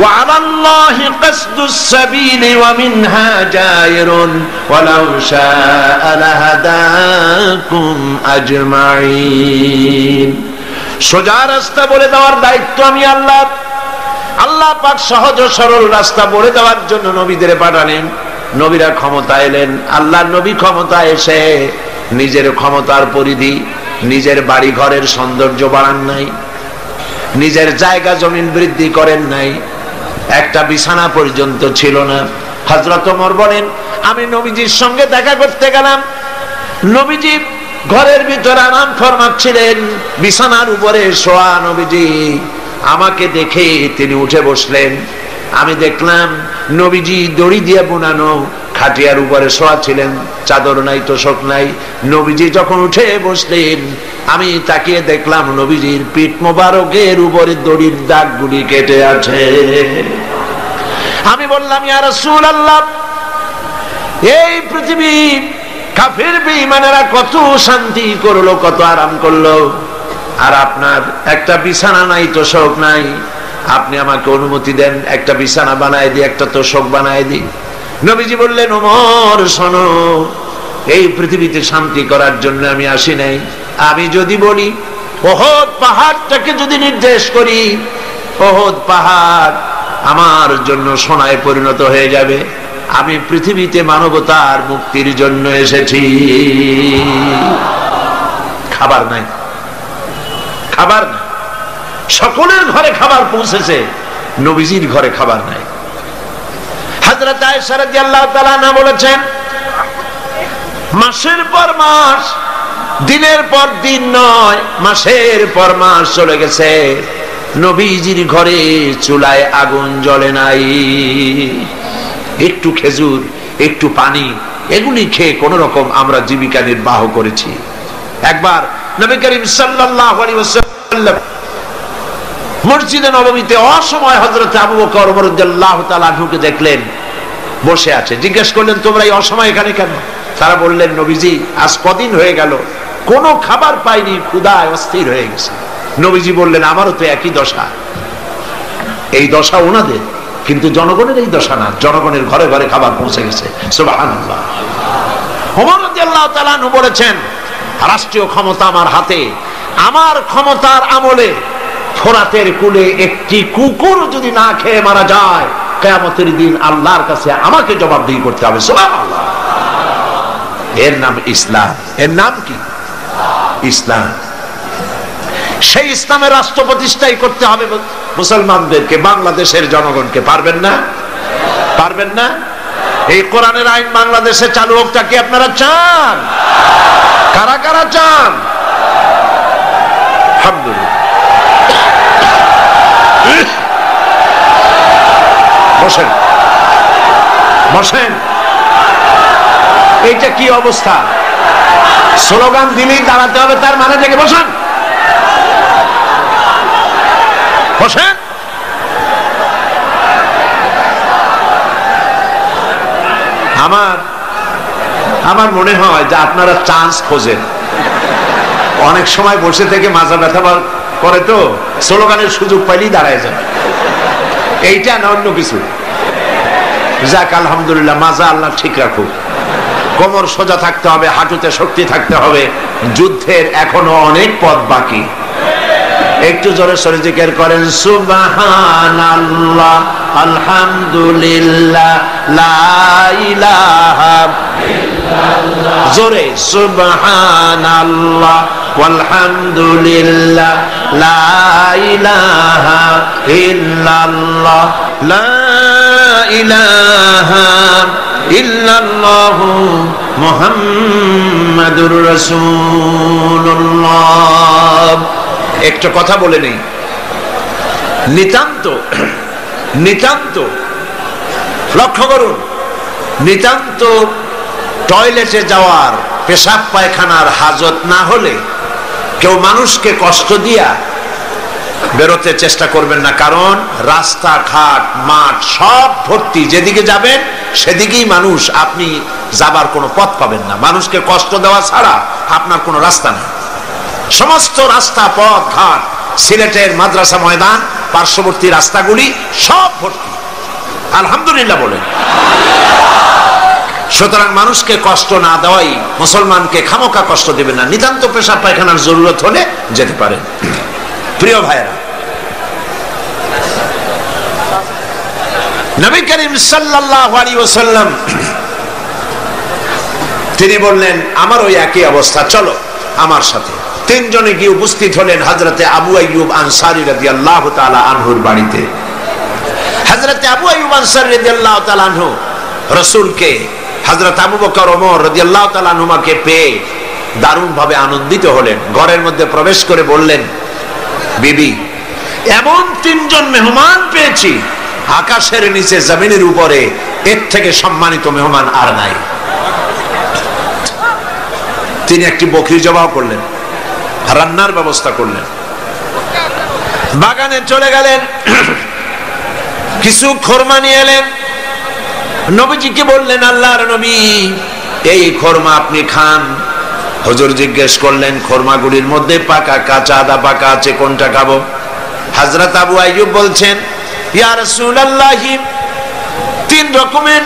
وعلى الله قصد السبيل ومنها جائر ولو شاء لهداكم أجمعين। সোজা রাস্তা বলে দেওয়ার দায়িত্ব আমি আল্লাহ। আল্লাহ পাক সহজ সরল রাস্তা বলে দেওয়ার জন্য নবীদের পাঠালেন। নবীরা ক্ষমতা এলেন। আল্লাহর নবী ক্ষমতা এসে নিজের ক্ষমতার পরিধি, নিজের বাড়ি ঘরের সৌন্দর্য বাড়ান নাই, নিজের জায়গা জমিন বৃদ্ধি করেন নাই, একটা বিছানা পর্যন্ত ছিল না। হযরত ওমর বলেন, আমি নবীজির সঙ্গে দেখা করতে গেলাম, নবীজি ঘরের ভিতরে আরাম ফরমাচ্ছিলেন, বিছানার উপরে শোয়া নবীজি। আমাকে দেখে তিনি উঠে বসলেন। আমি দেখলাম নবীজি দড়ি দিয়ে বোনানো খাটিয়ার উপরে শোয়া ছিলেন, চাদর নাই, তোশক নাই। নবীজি যখন উঠে বসলেন, আমি তাকিয়ে দেখলাম নবীজির পিঠ মোবারকের উপরে দড়ির দাগগুলি কেটে আছে। আমি বললাম, ইয়া রাসূলুল্লাহ, এই পৃথিবী কাফির বেঈমানেরা কত শান্তি করলো, কত আরাম করলো, আর আপনার একটা বিছানা নাই, তোশক নাই। আপনি আমাকে অনুমতি দেন, একটা বিছানা বানায় দিই, একটা তোশক বানায় দিই। নবীজি বললেন, ওমর শোনো, এই পৃথিবীতে শান্তি করার জন্য আমি আসি নাই। আমি যদি বলি ওহদ পাহাড়টাকে যদি নির্দেশ করি, ওহদ পাহাড় আমার জন্য সোনায় পরিণত হয়ে যাবে। আমি পৃথিবীতে মানবতার মুক্তির জন্য এসেছি। খাবার নাই, খাবার নাই। সকলের ঘরে খাবার পৌঁছেছে, নবীজির ঘরে খাবার নাই। হযরত আয়েশা রাদিয়াল্লাহু তাআলা আনহা বলেছেন, মাসের পর মাস, দিনের পর দিন নয়, মাসের পর মাস চলে গেছে, নবীজির ঘরে চুলায় আগুন জ্বলে নাই। একটু খেজুর, একটু পানি, এগুলি খেয়ে কোন রকম আমরা জীবিকা নির্বাহ করেছি। একবার নবী করিম সাল্লাল্লাহু আলাইহি ওয়াসাল্লাম মসজিদে নববীতে অসময় হযরত আবু বকর রাদিয়াল্লাহু তাআলা আনহুকে দেখলেন বসে আছে। জিজ্ঞেস করলেন, তোমরা এই অসময় এখানে কেন? তারা বললেন, নবীজি আজ কদিন হয়ে গেল কোনো খাবার পাইনি, ক্ষুধায় অস্থির হয়ে গেছে। নবীজি বললেন, আমারও তো একই দশা। এই দশা ওনাদের, কিন্তু জনগণের এই দশা না। জনগণের ঘরে ঘরে খাবার পৌঁছে গেছে। সুবহানাল্লাহ। ওমর রাদিয়াল্লাহু তাআলা আনহু বলেছেন, রাষ্ট্রীয় ক্ষমতা আমার হাতে। আমার ক্ষমতার আমলে ফোরাতের কূলে একটি কুকুর যদি না খেয়ে মারা যায়, কিয়ামতের দিন আল্লাহর কাছে আমাকে জবাবদিহি করতে হবে। সুবহানাল্লাহ। এর নাম ইসলাম। এর নাম কি? ইসলাম। সেই ইসলামের রাষ্ট্র প্রতিষ্ঠাই করতে হবে মুসলমানদেরকে, বাংলাদেশের জনগণকে। পারবেন না? পারবেন না? এই কোরআনের আইন বাংলাদেশে চালু হোক, কি আপনারা চান? কারা কারা চান? আলহামদুলিল্লাহ। বসেন, বসেন। এইটা কি অবস্থা? স্লোগান দিলেই দাঁড়াতে হবে, তার মানে থেকে বসেন, বসেন। আমার মনে হয় যে আপনারা চান্স খোঁজেন। অনেক সময় বসে থেকে মাজা ব্যথা করে, তো স্লোগানের সুযোগ পাইলেই দাঁড়ায় যান। এইটা না অন্য কিছু। যাক, আলহামদুলিল্লাহ, মাজা আল্লাহ ঠিক রাখুক। কোমর সোজা থাকতে হবে, হাঁটুতে শক্তি থাকতে হবে। যুদ্ধের এখনো অনেক পথ বাকি। একটু জোরে সরে জিকির করেন, সুবহানাল্লাহ, আলহামদুলিল্লাহ, লা ইলাহা ইল্লাল্লাহ। জোরে, সুবহানাল্লাহ, আলহামদুলিল্লাহ, লা ইলাহা ইল্লাল্লাহ, লা ইলাহা ইল্লাল্লাহ, মুহাম্মাদুর রাসূলুল্লাহ। একটা কথা বলে নেই, নিতান্ত নিতান্ত লক্ষ্য করুন, নিতান্ত টয়লেটে যাওয়ার, পেশাব পায়খানার হাজত না হলে কেউ মানুষকে কষ্ট দিয়া বেরোতে চেষ্টা করবেন না। কারণ রাস্তাঘাট, মাঠ সব ভর্তি, যেদিকে যাবেন সেদিকেই মানুষ, আপনি যাবার কোনো পথ পাবেন না। মানুষকে কষ্ট দেওয়া ছাড়া আপনার কোনো রাস্তা নেই। সমস্ত রাস্তা, পথ ঘাট, সিলেটের মাদ্রাসা ময়দান পার্শ্ববর্তী রাস্তাগুলি সব ভর্তি। আলহামদুলিল্লাহ বলেন। সুতরাং মানুষকে কষ্ট না দেওয়াই, মুসলমানকে খামোকা কষ্ট দেবে না। নিতান্ত পেশাব পায়খানার জরুরত হলে যেতে পারে। প্রিয় ভাইরা, নবী করিম সাল্লাল্লাহু আলাইহি ওয়াসাল্লাম তিনি বললেন, আমার ওই একই অবস্থা, চলো আমার সাথে। তিনজনে গিয়ে উপস্থিত হলেন হযরতে আবু আইয়ুব আনসারী রাদিয়াল্লাহু তাআলা আনহুর বাড়িতে। হযরতে আবু আইয়ুব আনসারী রাদিয়াল্লাহু তাআলা আনহু রাসূলকে, হযরত আবু বকর ওমর রাদিয়াল্লাহু তাআলা আনহুমাকে পেয়ে দারুণ ভাবে আনন্দিত হলেন। ঘরের মধ্যে প্রবেশ করে বললেন, বিবি, এমন তিনজন মেহমান পেয়েছি, আকাশের নিচে জমিনের উপরে এর থেকে সম্মানিত মেহমান আর নাই। তিনি একটি বকরি জবাই করলেন, রান্নার ব্যবস্থা করলেন, বাগানে চলে গেলেন, কিছু খোরমা নিয়ে এলেন, নবীজিকে বললেন, আল্লাহর নবী, এই খোরমা আপনি খান। হুজুর জিজ্ঞেস করলেন, খোরমাগুলির মধ্যে পাকা, কাঁচা, আদা পাকা আছে, কোনটা খাবো? হযরত আবু আইয়ুব বলছেন, ইয়া রাসূলুল্লাহ, তিন রকমের,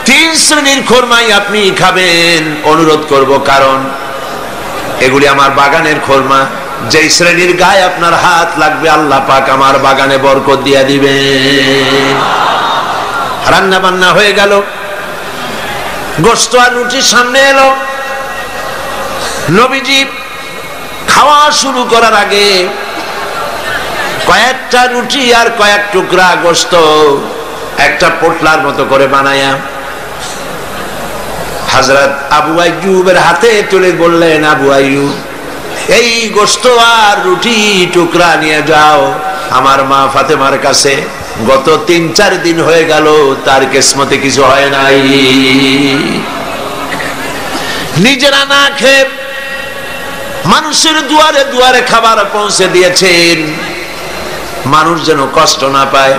তিন শ্রেণীর খোরমাই আপনি খাবেন, অনুরোধ করব, কারণ এগুলি আমার বাগানের খোরমা। যেই শ্রেণীর গায়ে আপনার হাত লাগবে, আল্লাহ পাক আমার বাগানে বরকত দিয়ে দিবেন। রান্না বান্না হয়ে গেল, গোশত আর রুটি সামনে এলো। নবীজি খাওয়া শুরু করার আগে কয়েকটা রুটি আর কয়েক টুকরা গোশত একটা পোটলার মতো করে বানায়া হযরত আবু আইয়ুবের হাতে তুলে বললেন, আবু আইয়ুব, এই গোশত আর রুটি টুকরা নিয়ে যাও আমার মা ফাতেমার কাছে। গত ৩-৪ দিন হয়ে গেল, তার কিসমতে কিছু হয় নাই। নিজেরা না খেয়ে মানুষের দুয়ারে দুয়ারে খাবার পৌঁছে দিয়েছেন, মানুষ যেন কষ্ট না পায়,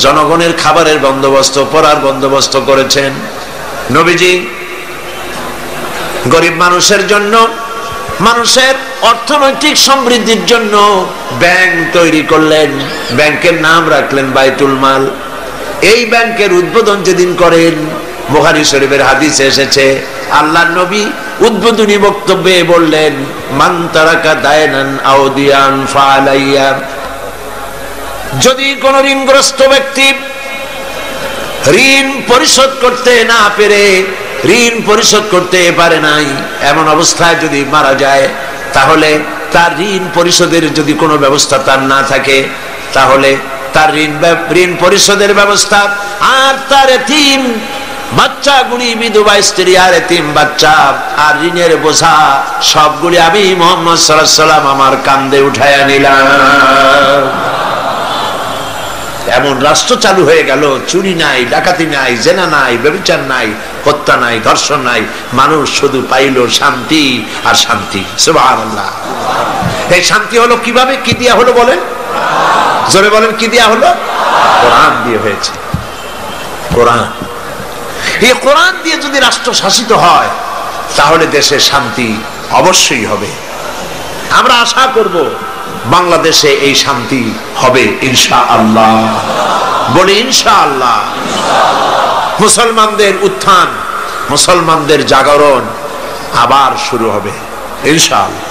জনগণের খাবারের বন্দোবস্ত, পড়ার বন্দোবস্ত করেছেন। নবীজি গরিব মানুষের জন্য, মানুষের অর্থনৈতিক সমৃদ্ধির জন্য ব্যাংক তৈরি করলেন, ব্যাংকের নাম রাখলেন বাইতুল মাল। এই ব্যাংকের উদ্বোধন যেদিন করেন, বুখারী শরীফের হাদিসে এসেছে, আল্লাহর নবী উদ্বোধনী বক্তব্যে বললেন, মান তারাকা দায়নান আও দিয়ান ফালাইয়া, যদি কোন ঋণগ্রস্ত ব্যক্তি ঋণ পরিশোধ করতে না পেরে, ঋণ পরিশোধ করতে পারে নাই, এমন অবস্থায় যদি মারা যায়, তাহলে তার ঋণ পরিশোধের যদি কোনো ব্যবস্থা তার না থাকে, তাহলে তার ঋণ পরিশোধের ব্যবস্থা আর তার এতিম বাচ্চাগুলি, বিধবা স্ত্রী আর এতিম বাচ্চা আর ঋণের বোঝা সবগুলি আমি মুহাম্মদ সাল্লাল্লাহু আলাইহি ওয়াসাল্লাম আমার কাঁধে উঠায়া নিলাম। এমন রাষ্ট্র চালু হয়ে গেল, চুরি নাই, ডাকাতি নাই, জেনা নাই, ব্যভিচার নাই, হত্যা নাই, ধর্ষণ নাই, মানুষ শুধু পাইল শান্তি আর শান্তি। সুবহানাল্লাহ। এই শান্তি হলো কিভাবে, কি দিয়া হলো বলেন? জোরে বলেন, কি দিয়া হলো? কোরআন দিয়ে হয়েছে। কোরআন, এই কোরআন দিয়ে যদি রাষ্ট্র শাসিত হয়, তাহলে দেশে শান্তি অবশ্যই হবে। আমরা আশা করব বাংলাদেশে এই শান্তি হবে ইনশাআল্লাহ। বলি ইনশাআল্লাহ। মুসলমানদের উত্থান, মুসলমানদের জাগরণ আবার শুরু হবে ইনশাআল্লাহ।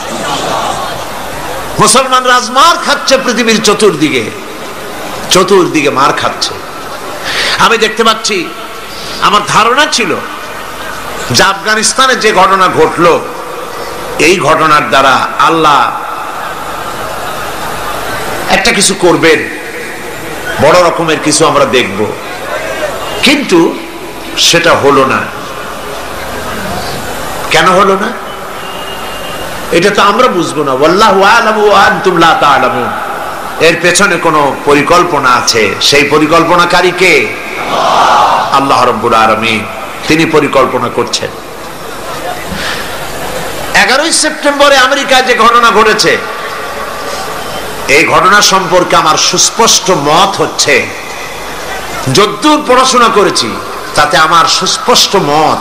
মুসলমান রাজমার খাচ্ছে পৃথিবীর চতুর্দিকে, চতুর্দিকে মার খাচ্ছে। আমি দেখতে পাচ্ছি, আমার ধারণা ছিল যে আফগানিস্তানে যে ঘটনা ঘটলো, এই ঘটনার দ্বারা আল্লাহ একটা কিছু করবেন, বড় রকমের কিছু আমরা দেখব, কিন্তু সেটা হলো না। কেন হলো না এটা তো আমরা বুঝবো না। ওয়াল্লাহু আ'লামু ওয়া আনতুম লা তা'লামুন। এর পেছনে কোনো পরিকল্পনা আছে, সেই পরিকল্পনাকারী কে? আল্লাহ রাব্বুল আলামিন। তিনি পরিকল্পনা করছেন। 11ই সেপ্টেম্বরে আমেরিকায় যে ঘটনা ঘটেছে, এই ঘটনা সম্পর্কে আমার সুস্পষ্ট মত হচ্ছে, যদ্দূর পড়াশোনা করেছি তাতে আমার সুস্পষ্ট মত,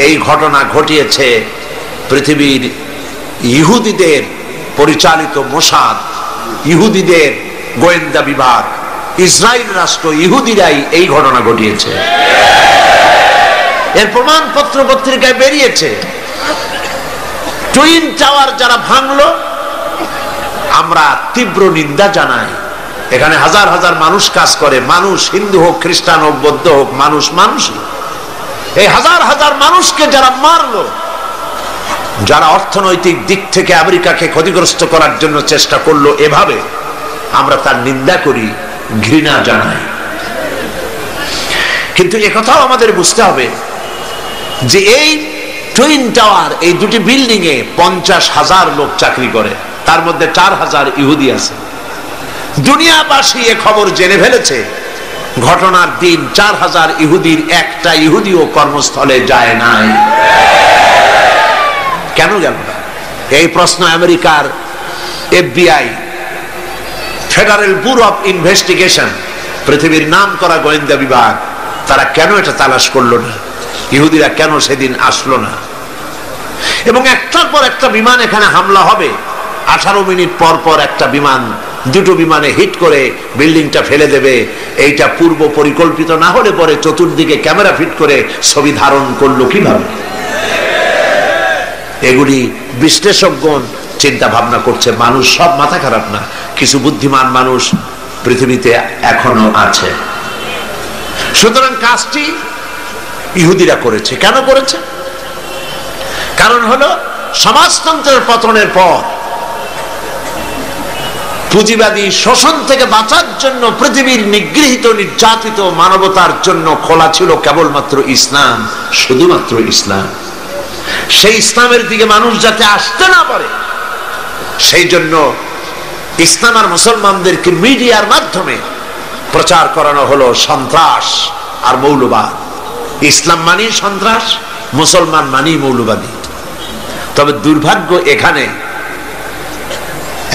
এই ঘটনা ঘটিয়েছে পৃথিবীর ইহুদিদের পরিচালিত মোসাদ, ইহুদিদের গোয়েন্দা বিভাগ, ইসরায়েল রাষ্ট্র, ইহুদিরাই এই ঘটনা ঘটিয়েছে। এর প্রমাণপত্র পত্রিকায় বেরিয়েছে। টুইন টাওয়ার যারা ভাঙলো, আমরা তীব্র নিন্দা জানাই। এখানে হাজার হাজার মানুষ কাজ করে, মানুষ হিন্দু হোক, খ্রিস্টান হোক, বৌদ্ধ হোক, মানুষ মানুষই। এই হাজার হাজার মানুষকে যারা মারলো, যারা অর্থনৈতিক দিক থেকে আমেরিকাকে ক্ষতিগ্রস্ত করার জন্য চেষ্টা করলো, এভাবে আমরা তার নিন্দা করি, ঘৃণা জানাই। কিন্তু একথাও আমাদের বুঝতে হবে যে এই টুইন টাওয়ার, এই দুটি বিল্ডিং এ 50,000 লোক চাকরি করে, তার মধ্যে 4,000 ইহুদি আছে। দুনিয়াবাসী এ খবর জেনে ফেলেছে। ঘটনার দিন 4,000 ইহুদির একটা ইহুদিও কর্মস্থলে যায় নাই। কেন গেল না? এই প্রশ্ন আমেরিকার FBI, federal bureau of investigation, পৃথিবীর নাম করা গোয়েন্দা বিভাগ, তারা কেন এটা তালাশ করলো না? ইহুদিরা কেন সেদিন আসলো না? এবং একটার পর একটা বিমান এখানে হামলা হবে, 18 মিনিট পর পর একটা বিমান, দুটো বিমানে হিট করে বিল্ডিংটা ফেলে দেবে। এইটা পূর্ব পরিকল্পিত না হলে পরে চতুর্দিকে ক্যামেরা ফিট করে ছবি ধারণ করলো কিভাবে? এগুলি বিশ্লেষকগণ চিন্তা ভাবনা করছে। মানুষ সব মাথা খারাপ না, কিছু বুদ্ধিমান মানুষ পৃথিবীতে এখনো আছে। সুতরাং কাজটি ইহুদিরা করেছে। কেন করেছে? কারণ হলো সমাজতন্ত্রের পতনের পর পুঁজিবাদী শোষণ থেকে বাঁচার জন্য পৃথিবীর নিগৃহীত, নির্যাতিত মানবতার জন্য খোলা ছিল কেবলমাত্র ইসলাম, শুধুমাত্র ইসলাম। সেই ইসলামের দিকে মানুষ যাতে আসতে না পারে, সেই জন্য ইসলাম আর মুসলমানদেরকে মিডিয়ার মাধ্যমে প্রচার করানো হলো সন্ত্রাস আর মৌলবাদ। ইসলাম মানি সন্ত্রাস, মুসলমান মানি মৌলবাদী। তবে দুর্ভাগ্য, এখানে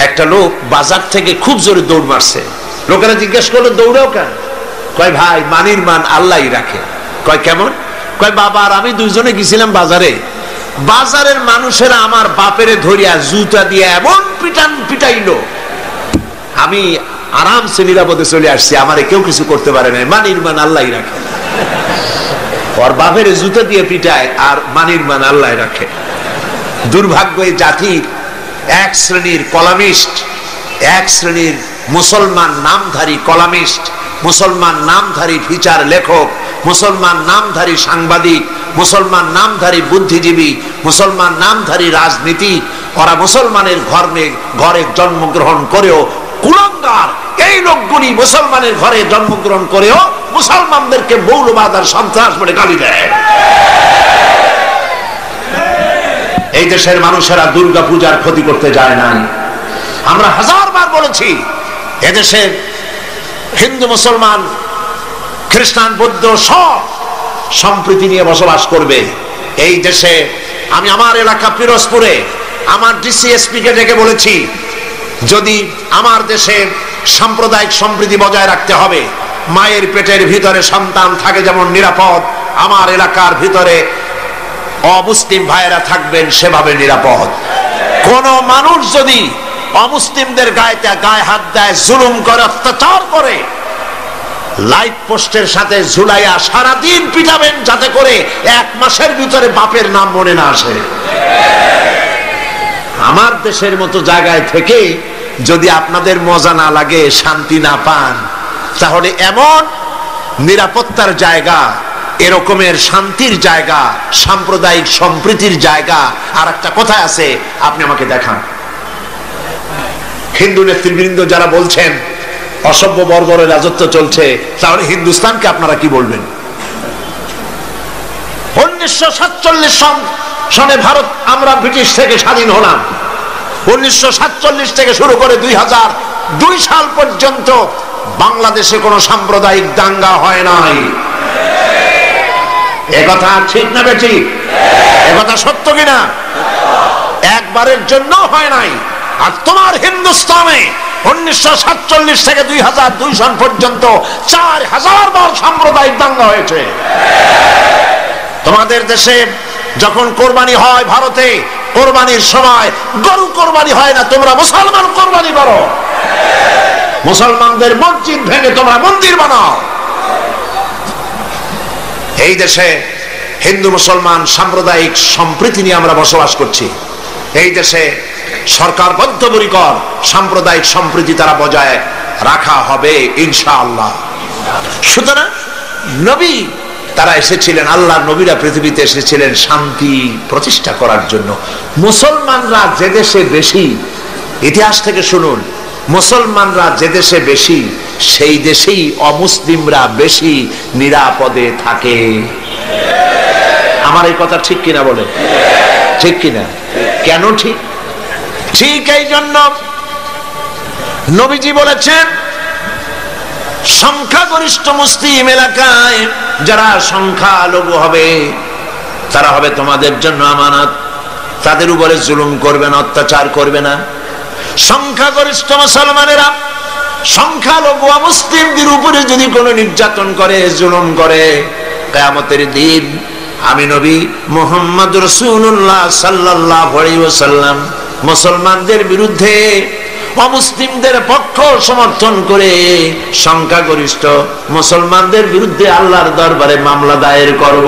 একটা লোক বাজার থেকে খুব জোরে দৌড় মারছে। লোকেরা জিজ্ঞেস করলো, দৌড়াও কেন? কয়, ভাই মানির মান আল্লাহই রাখে। কয় কেমন? কয়, বাবা আর আমি দুইজনে গেছিলাম বাজারে, বাজারের মানুষেরা আমার বাপেরে ধরিয়া জুতা দিয়ে এমন পিটাইলো, আমি আরামসে নিরাপদে চলে আসছি, আমারে কেউ কিছু করতে পারে না, মানির মান আল্লাহই রাখে। ওর বাপের জুতা দিয়ে পিটায় আর মানির মান আল্লাহ রাখে। দুর্ভাগ্য এই জাতির এক শ্রেণীর কলামিস্ট, এক শ্রেণীর মুসলমান নামধারী কলামিস্ট, মুসলমান নামধারী ফিচার লেখক, মুসলমান নামধারী সাংবাদিক, মুসলমান নামধারী বুদ্ধিজীবী, মুসলমান নামধারী রাজনীতিক, ওরা মুসলমানের ঘরে জন্মগ্রহণ করেও কুলাঙ্গার। এই লোকগুলি মুসলমানের ঘরে জন্মগ্রহণ করেও মুসলমানদেরকে মৌলবাদ আর সন্ত্রাস বলে গালি দেয়। এই দেশের মানুষেরা দুর্গা পূজার ক্ষতি করতে যায় না। আমরা হাজারবার বলেছি, এদেশের হিন্দু, মুসলমান, খ্রিস্টান, বৌদ্ধ সব সম্প্রীতি নিয়ে বসবাস করবে এই দেশে। আমি আমার এলাকা পিরোজপুরে আমার DCSP কে ডেকে বলেছি, যদি আমার দেশে সাম্প্রদায়িক সম্প্রীতি বজায় রাখতে হবে, মায়ের পেটের ভিতরে সন্তান থাকে যেমন নিরাপদ, আমার এলাকার ভিতরে অমুসলিম ভাইয়েরা থাকবেন সেভাবে নিরাপদ। কোন মানুষ যদি অমুসলিমদের গায়ে হাত দেয়, জুলুম করে, অত্যাচার করে, লাইট পোস্টের সাথে ঝুলাইয়া সারাদিন পিটাবেন, যাতে করে 1 মাসের ভিতরে বাপের নাম মনে না আসে। আমার দেশের মতো জায়গায় থেকে যদি আপনাদের মজা না লাগে, শান্তি না পান, তাহলে এমন নিরাপত্তার জায়গা, এরকমের শান্তির জায়গা, সাম্প্রদায়িক সম্প্রীতির জায়গা আর একটা কোথায় আছে আপনি আমাকে দেখান। হিন্দু নেতৃবৃন্দ যারা বলছেন অসভ্য বর্বরের রাজত্ব চলছে, তাহলে হিন্দুস্তানকে আপনারা কি বলবেন? 1947 সনে ভারত, আমরা ব্রিটিশ থেকে স্বাধীন হলাম। 1947 থেকে শুরু করে 2002 সাল পর্যন্ত বাংলাদেশে কোন সাম্প্রদায়িক দাঙ্গা হয় নাই। একথা ঠিক না বেঠিক? একথা সত্য কিনা? একবারের জন্য হয় নাই। আর তোমার হিন্দুস্তানে 1947 থেকে 2002 সাল পর্যন্ত 4000 বার সাম্প্রদায়িক দাঙ্গা হয়েছে। তোমাদের দেশে যখন কোরবানি হয়, ভারতে কোরবানির সময় গরু কোরবানি হয় না, তোমরা মুসলমান কোরবানি করো। মুসলমানদের মসজিদ ভেঙে তোমরা মন্দির বানাও। এই দেশে হিন্দু মুসলমান সাম্প্রদায়িক সম্প্রীতি নিয়ে আমরা বসবাস করছি। এই দেশে সরকার বদ্ধপরিকর সাম্প্রদায়িক সম্প্রীতি তারা বজায় রাখা হবে ইনশাআল্লাহ। সুতরাং নবী তারা এসেছিলেন, আল্লাহর নবীরা পৃথিবীতে এসেছিলেন শান্তি প্রতিষ্ঠা করার জন্য। মুসলমানরা যে দেশে বেশি, ইতিহাস থেকে শুনুন, মুসলমানরা যে দেশে বেশি সেই দেশেই অমুসলিমরা বেশি নিরাপদে থাকে। আমার এই কথা ঠিক কিনা বলে? ঠিক কিনা? কেন ঠিক? ঠিক এই জন্য নবীজি বলেছেন, সংখ্যাগরিষ্ঠ মুসলিম এলাকায় যারা সংখ্যালঘু হবে তারা হবে তোমাদের জন্য আমানত। তাদের উপরে জুলুম করবে না, অত্যাচার করবে না। সংখ্যাগরিষ্ঠ মুসলমানেরা সংখ্যালঘু মুসলিমদের উপরে যদি কোনো নির্যাতন করে, জুলুম করে, কিয়ামতের দিন আমি নবী মুহাম্মদ রাসূলুল্লাহ সাল্লাল্লাহু আলাইহি ওয়াসাল্লাম মুসলমানদের বিরুদ্ধে অমুসলিমদের পক্ষ সমর্থন করে সংখ্যাগরিষ্ঠ মুসলমানদের বিরুদ্ধে আল্লাহর দরবারে মামলা দায়ের করব।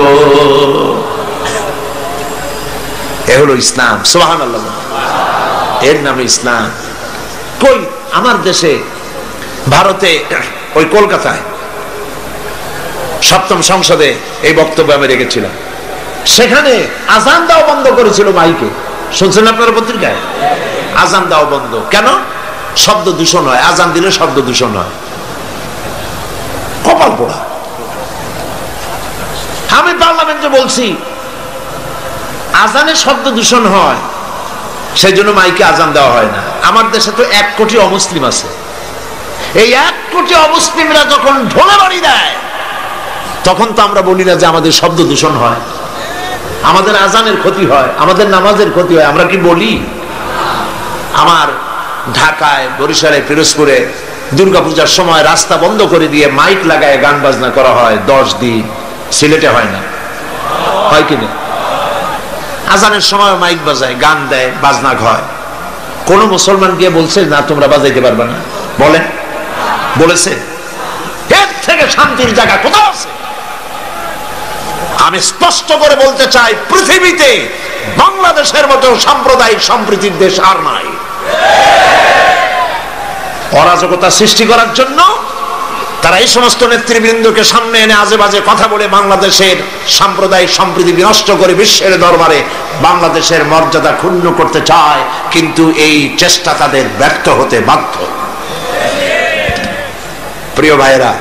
এ হলো ইসলাম। সুবহানাল্লাহ। এর নামে ইসলাম। কই আমার দেশে, ভারতে, ওই কলকাতায় সপ্তম সংসদে এই বক্তব্য আমি রেখেছিলাম। সেখানে আজান দেওয়া বন্ধ করেছিল মাইকে। শুনছেন আপনারা পত্রিকায়? আজান দেওয়া বন্ধ কেন? শব্দ দূষণ হয়, আজান দিলে শব্দ দূষণ হয়। কপাল পোড়া। আমি পার্লামেন্টে বলছি আজানে শব্দ দূষণ হয়, সেই জন্য মাইকে আজান দেওয়া হয় না। আমার দেশে তো 1 কোটি অমুসলিম আছে। এই 1 কোটি অমুসলিমরা যখন ঢোলে বাড়ি দেয় তখন তো আমরা বলি না যে আমাদের শব্দ দূষণ হয়, আমাদের আজানের ক্ষতি হয়, আমাদের নামাজের ক্ষতি হয়। আমরা কি বলি? আমার ঢাকায়, বরিশালে, পিরোজপুরে দুর্গাপূজার সময় রাস্তা বন্ধ করে দিয়ে মাইক লাগায় গান বাজনা করা হয় 10 দিন। সিলেটে হয় না? হয় কিনা? আজানের সময় মাইক বাজায়, গান দেয়, বাজনা হয়। কোন মুসলমান গিয়ে বলছে না তোমরা বাজাইতে পারবে না? বলে? বলেছে? এর থেকে শান্তির জায়গা কোথাও আছে? আমি স্পষ্ট করে বলতে চাই, পৃথিবীতে বাংলাদেশের মতো সাম্প্রদায়িক সম্প্রীতির দেশ আর নাই। অরাজকতা সৃষ্টি করার জন্য তারা এই সমস্ত নেতৃবৃন্দকে সামনে এনে আজে বাজে কথা বলে বাংলাদেশের সাম্প্রদায়িক সম্প্রীতি বিনষ্ট করে বিশ্বের দরবারে বাংলাদেশের মর্যাদা ক্ষুণ্ণ করতে চায়, কিন্তু এই চেষ্টা তাদের ব্যর্থ হতে বাধ্য। প্রিয় ভাইরা,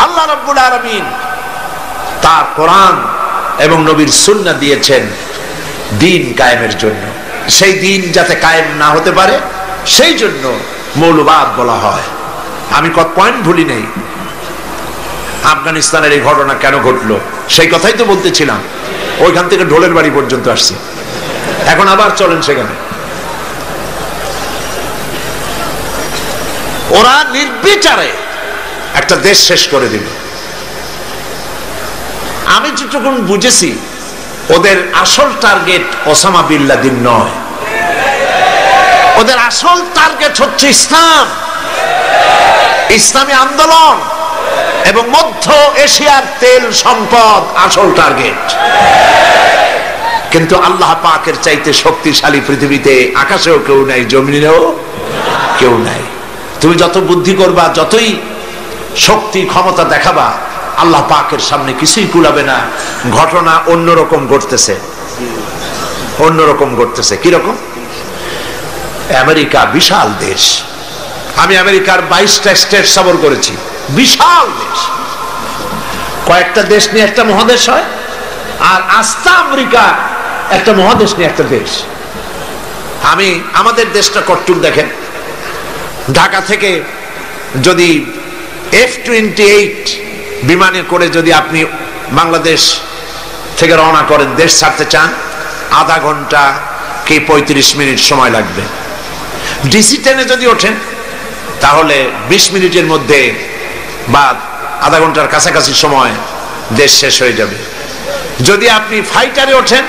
আল্লাহ রাব্বুল আলামিন তার কোরআন এবং নবীর সুন্নাহ দিয়েছেন দ্বীন কায়েমের জন্য। সেই দ্বীন যাতে কায়েম না হতে পারে সেই জন্য মৌলবাদ বলা হয়। আমি কত পয়েন্ট ভুলি নেই। আফগানিস্তানের এই ঘটনা কেন ঘটলো সেই কথাই তো বলতেছিলাম। ওইখান থেকে ঢোলের বাড়ি পর্যন্ত আসছি, এখন আবার চলেন সেখানে। ওরা নির্বিচারে একটা দেশ শেষ করে দিল। আমি যতটুকু বুঝেছি ওদের আসল টার্গেট ওসামা বিন লাদেন নয়, ওদের আসল টার্গেট হচ্ছে ইসলাম, ইসলামী আন্দোলন এবং মধ্য এশিয়ার তেল সম্পদ আসল টার্গেট। কিন্তু আল্লাহ পাকের চাইতে শক্তিশালী পৃথিবীতে আকাশেও কেউ নাই, জমিনেও কেউ নাই। তুমি যত বুদ্ধি করবা, যতই শক্তি ক্ষমতা দেখাবা, আল্লাহ পাকের সামনে কিছুই কুলাবে না। ঘটনা অন্যরকম ঘটতেছে, অন্যরকম ঘটতেছে। কিরকম? আমেরিকা বিশাল দেশ, আমি আমেরিকার 22টা স্টেট সফর করেছি। বিশাল দেশ, কয়েকটা দেশ নিয়ে একটা মহাদেশ হয়, আর আস্তা আমেরিকা একটা মহাদেশ নিয়ে একটা দেশ। আমি আমাদের দেশটা কট্টুক দেখেন, ঢাকা থেকে যদি F-28 বিমানে করে যদি আপনি বাংলাদেশ থেকে রওনা করেন, দেশ ছাড়তে চান, আধা ঘন্টা কি 35 মিনিট সময় লাগবে। ডিসি ট্রেনে যদি ওঠেন তাহলে 20 মিনিটের মধ্যে বা আধা ঘন্টার কাছাকাছি সময় দেশ শেষ হয়ে যাবে। যদি আপনি ফাইটারে ওঠেন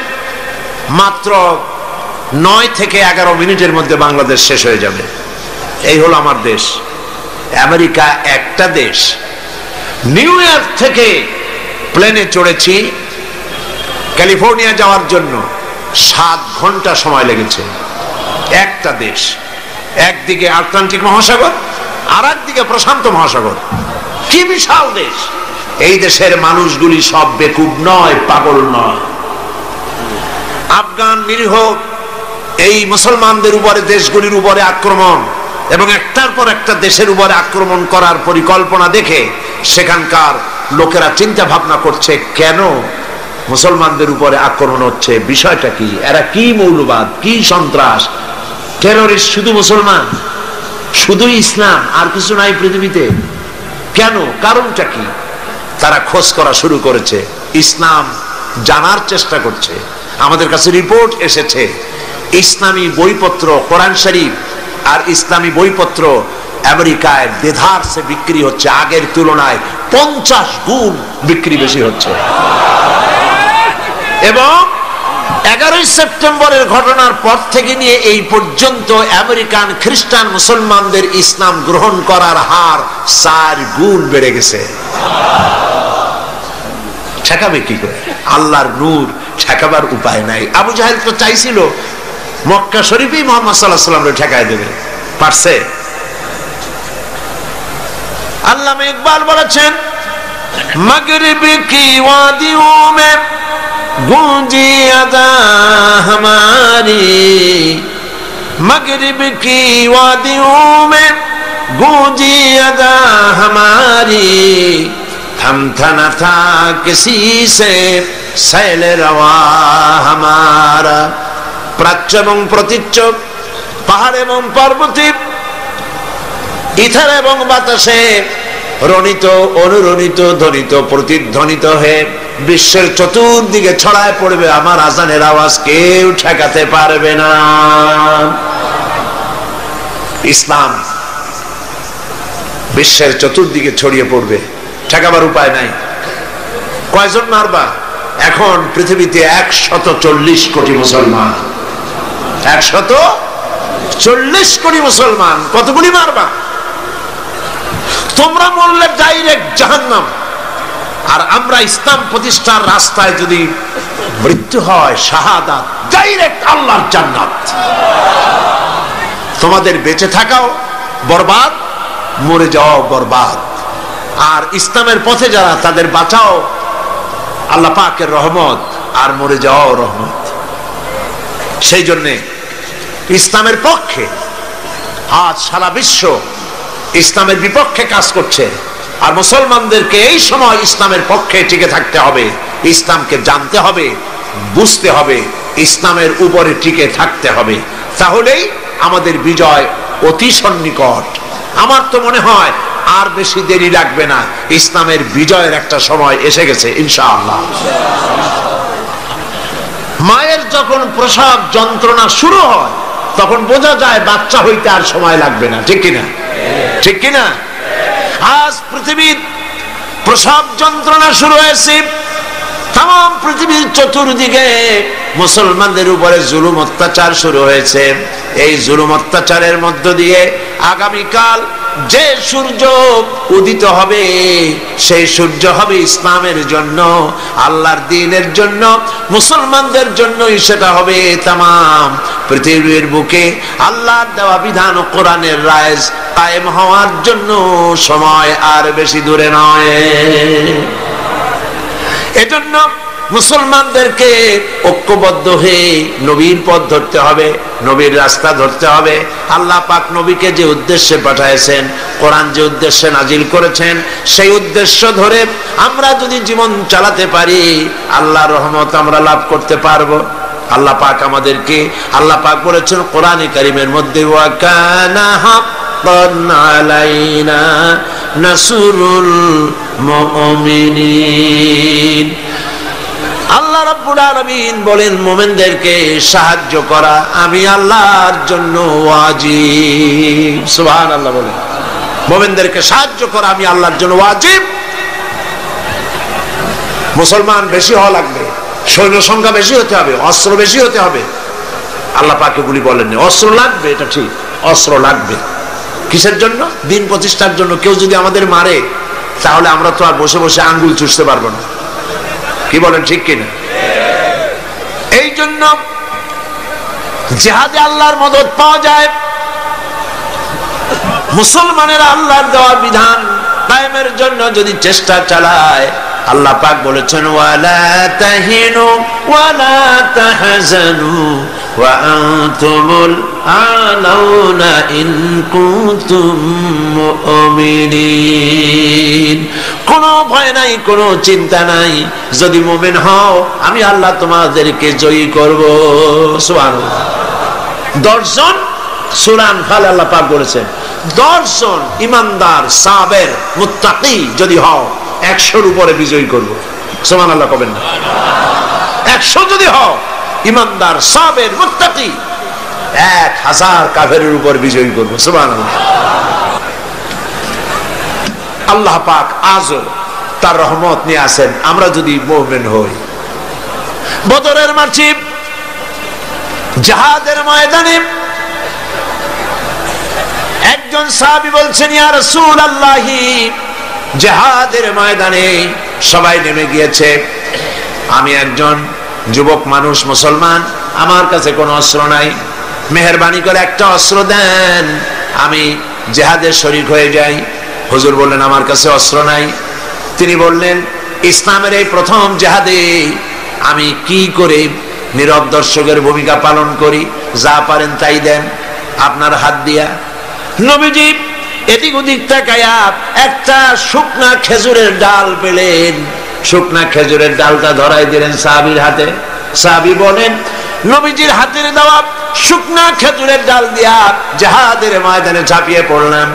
মাত্র 9 থেকে 11 মিনিটের মধ্যে বাংলাদেশ শেষ হয়ে যাবে। এই হলো আমার দেশ। আমেরিকা একটা দেশ। নিউ ইয়র্ক থেকে প্লেনে চড়েছি ক্যালিফোর্নিয়া যাওয়ার জন্য, 7 ঘন্টা সময় লেগেছে। একটা দেশ, একদিকে আটলান্টিক মহাসাগর আর একদিকে প্রশান্ত মহাসাগর। কি বিশাল দেশ! এই দেশের মানুষগুলি সব বেকুব নয়, পাগল নয়। আফগান নিরীহ এই মুসলমানদের উপরে, দেশগুলির উপরে আক্রমণ এবং একটার পর একটা দেশের উপরে আক্রমণ করার পরিকল্পনা দেখে সেখানকার লোকেরা চিন্তা ভাবনা করছে, কেন মুসলমানদের উপরে আক্রমণ হচ্ছে, বিষয়টা কি, এরা কি মৌলবাদ, কি সন্ত্রাস, টেররিস্ট শুধু মুসলমান, শুধু ইসলাম, আর কিছু নাই পৃথিবীতে, কেন, কারণটা কি? তারা খোঁজ করা শুরু করেছে, ইসলাম জানার চেষ্টা করছে। আমাদের কাছে রিপোর্ট এসেছে, ইসলামী বইপত্র, কোরআন শরীফ আর ইসলামী বইপত্র আমেরিকায় দেধারসে বিক্রি হচ্ছে, আগের তুলনায় 50 গুণ বিক্রি বেশি হচ্ছে। এবং 11 সেপ্টেম্বরের ঘটনার পর থেকে নিয়ে এই পর্যন্ত আমেরিকান খ্রিস্টান মুসলমানদের ইসলাম গ্রহণ করার হার 4 গুণ বেড়ে গেছে। ঠেকাবে কি করে? আল্লাহর নূর, ঠেকাবার উপায় নাই। আবু জাহেল তো চাইছিল মক্কা শরীফেই মুহাম্মদ সাল্লাল্লাহু আলাইহি ওয়াসাল্লামকে ঠেকায় দেবে, পারছে? আল্লামা ইকবাল বলেছেন, মাগরিব কি ওয়াদিও মে गूंजी अदा हमारी, मगरिब की वादियों में गूंजी अदा हमारी, थमथा न था किसी से सैल रवा हमारा। প্রাচ্য এবং প্রতীচ্য, পাহাড় এবং পর্বতে, ইথার এবং বাতাসে রণিত, অনুরণিত, ধ্বনিত, প্রতিধ্বনিত হয়ে বিশ্বের চতুর্দিকে ছড়ায় পড়বে আমার আজানের আওয়াজ, কেউ ঠেকাতে পারবে না। ইসলাম বিশ্বের চতুর্দিকে ছড়িয়ে পড়বে, ঠেকাবার উপায় নাই। কয়জন মারবা? এখন পৃথিবীতে 140 কোটি মুসলমান, 140 কোটি মুসলমান, কতগুলি মারবা? তোমরা বললে ডাইরেক্ট জাহান্নাম, আর আমরা ইসলাম প্রতিষ্ঠার রাস্তায় যদি মৃত্যু হয়, শাহাদাত, ডাইরেক্ট আল্লাহর জান্নাত। তোমাদের বেঁচে থাকাও বরবাদ, মরে যাওয়াও বরবাদ। আর ইসলামের পথে যারা, তাদের বাঁচাও আল্লাহ পাকের রহমত, আর মরে যাওয়াও রহমত। সেই জন্যে ইসলামের পক্ষে আজ সারা বিশ্ব ইসলামের বিপক্ষে কাজ করছে, আর মুসলমানদেরকে এই সময় ইসলামের পক্ষে টিকে থাকতে হবে, ইসলামকে জানতে হবে, বুঝতে হবে, ইসলামের উপরে টিকে থাকতে হবে, তাহলেই আমাদের বিজয় অতি সন্নিকট। আমার তো মনে হয় আর বেশি দেরি লাগবে না, ইসলামের বিজয়ের একটা সময় এসে গেছে ইনশাআল্লাহ। মায়ের যখন প্রসব যন্ত্রণা শুরু হয়, তখন বোঝা যায় বাচ্চা হইতে আর সময় লাগবে না, ঠিক কিনা? ঠিক কিনা? আজ পৃথিবীর প্রসব যন্ত্রণা শুরু হয়েছে, তাম পৃথিবীর চতুর্দিকে মুসলমানদের উপরে জুলুম অত্যাচার শুরু হয়েছে। এই জুলুম অত্যাচারের মধ্য দিয়ে আগামীকাল যে সূর্য উদিত হবে, সেই সূর্য হবে ইসলামের জন্য, আল্লাহর দ্বীনের জন্য, মুসলমানদের জন্যই সেটা হবে। তামাম পৃথিবীর বুকে আল্লাহর দেওয়া বিধান ও কোরআনের রায় কায়েম হওয়ার জন্য সময় আর বেশি দূরে নয়। এজন্য মুসলমানদেরকে ঐক্যবদ্ধ হয়ে নবীর পথ ধরতে হবে, নবীর রাস্তা ধরতে হবে। আল্লাহ পাক নবীকে যে উদ্দেশ্যে পাঠাইছেন, কোরআন যে উদ্দেশ্যে নাজিল করেছেন, সেই উদ্দেশ্য ধরে আমরা যদি জীবন চালাতে পারি, আল্লাহর রহমত আমরা লাভ করতে পারবো। আল্লাহ পাক আমাদেরকে, আল্লাহ পাক বলেছেন কোরআনে কারীমের মধ্যে, ওয়া কানা হাক্কান আলাইনা নাসরুল মুমিনিন। আল্লাহ রাব্বুল আলামিন বলেন, মুমিনদেরকে সাহায্য করা আমি আল্লাহর জন্য ওয়াজিব। সুবহানাল্লাহ বলেন, মুমিনদেরকে সাহায্য করা আমি আল্লাহর জন্য ওয়াজিব। মুসলমান বেশি হওয়া লাগবে, সৈন্য সংখ্যা বেশি হতে হবে, অস্ত্র বেশি হতে হবে। আল্লাহ পাক এগুলি বলেননি, অস্ত্র লাগবে, এটা ঠিক, অস্ত্র লাগবে, কিসের জন্য? দিন প্রতিষ্ঠার জন্য। কেউ যদি আমাদের মারে তাহলে আমরা তো আর বসে বসে আঙ্গুল চুষতে পারবো না, কি বলেন ঠিক কিনা? এই জন্য জিহাদে আল্লাহর মদদ পাওয়া যায়। মুসলমানেরা আল্লাহর দেওয়া বিধান কায়েমের জন্য যদি চেষ্টা চালায়, আল্লাহ পাক বলেছেন ওয়ালা তাহিনু ওয়ালা তাহজানু ওয়া আনতুমুল আলাউনা ইন কুনতুম মুমিনিন। কোনো ভয় নাই, কোনো চিন্তা নাই, যদি মুমিন হও আমি আল্লাহ তোমাদেরকে জয়ী করব। সুবহানাল্লাহ। 10 জন সূরা আনফাল আল্লাহ পাক বলেছেন 10 জন ইমানদার সাবের মুত্তাকি যদি হও 100-র উপরে বিজয়ী করব। সুবহানাল্লাহ কবেন না? 100 যদি হও ইমানদার সাবের মুত্তাকি 1000 কাফেরের উপর বিজয়ী করব। সুবহানাল্লাহ। আল্লাহ পাক আজও তার রহমত নিয়ে আসেন আমরা যদি মুমিন হই। বদরের মাঠে জিহাদের ময়দানে একজন সাহাবী বলছেন ইয়া রাসূলুল্লাহ, জিহাদের ময়দানে সবাই নেমে গিয়েছে, আমি একজন যুবক মানুষ মুসলমান, আমার কাছে কোনো অস্ত্র নাই, মেহেরবানি করে একটা অস্ত্র দেন, আমি জিহাদে শরীক হয়ে যাই। হুজুর বললেন আমার কাছে অস্ত্র নাই। তিনি বললেন ইসলামের এই প্রথম জিহাদে আমি কি করে নীরব দর্শকের ভূমিকা পালন করি, যা পারেন তাই দেন আপনার হাত দিয়া। নবীজি এদিক ওদিক তাকায়া একটা শুকনা খেজুরের ডাল পেলেন, শুকনা খেজুরের ডালটা ধরাই দিলেন সাহাবীর হাতে। সাহাবী বলেন নবীজির হাতের দেওয়া শুকনা খেজুরের ডাল দিয়া জিহাদের ময়দানে ঝাঁপিয়ে পড়লাম।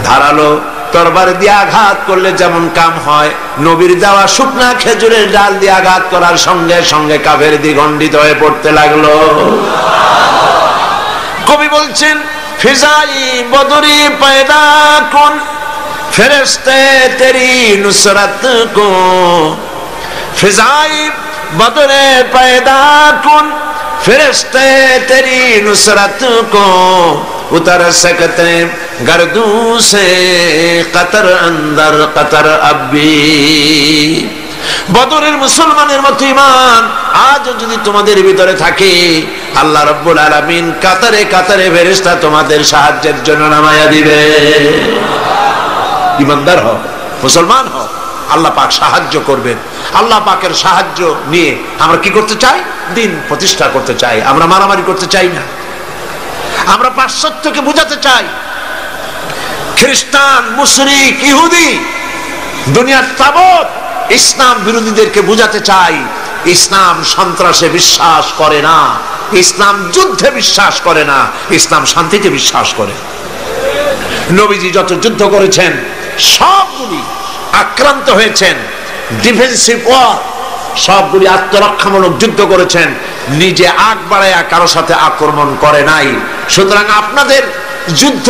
ধারালো তরবার দিয়ে আঘাত করলে যেমন কাম হয়, নবীর দেওয়া শুকনা খেজুরের ডাল দিয়ে আঘাত করার সঙ্গে সঙ্গে কাফের দ্বিগণ্ডিত হয়ে পড়তে লাগলো। কবি বলছেন ফিজাই বদরি পয়দা কুন ফেরেশতে তেরি নুসরত কো, ফিজাই বদরে পয়দা কুন ফেরেশতে তেরি নুসরত কো, उतर सकते गर्दू से कतर अंदर कतर अब्बी। বদরের মুসলমানের মতো ঈমান আজ যদি তোমাদের ভিতরে থাকে, আল্লাহ রাব্বুল আলামিন কাতারে কাতারে ফেরেশতা তোমাদের সাহায্যের জন্য নামায়া দিবে। ঈমানদার হও, মুসলমান হও, আল্লাহ পাক সাহায্য করবেন। আল্লাহ পাকের সাহায্য নিয়ে আমরা কি করতে চাই? দিন প্রতিষ্ঠা করতে চাই। আমরা মারামারি করতে চাই না। আমরা পাশ্চাত্যকে বুঝাতে চাই, খ্রিস্টান, মুশরিক, ইহুদি, দুনিয়ার তাবত ইসলাম বিরোধীদেরকে বুঝাতে চাই ইসলাম সন্ত্রাসে বিশ্বাস করে না, ইসলাম যুদ্ধে বিশ্বাস করে না, ইসলাম শান্তিতে বিশ্বাস করে। নবীজি যত যুদ্ধ করেছেন সবগুলি আক্রান্ত হয়েছেন, ডিফেন্সিভ ওয়ার, সবগুলি আত্মরক্ষামূলক যুদ্ধ করেছেন, নিজে আগ বাড়ায়া কারো সাথে আক্রমণ করে নাই। সুতরাং আপনাদের যুদ্ধ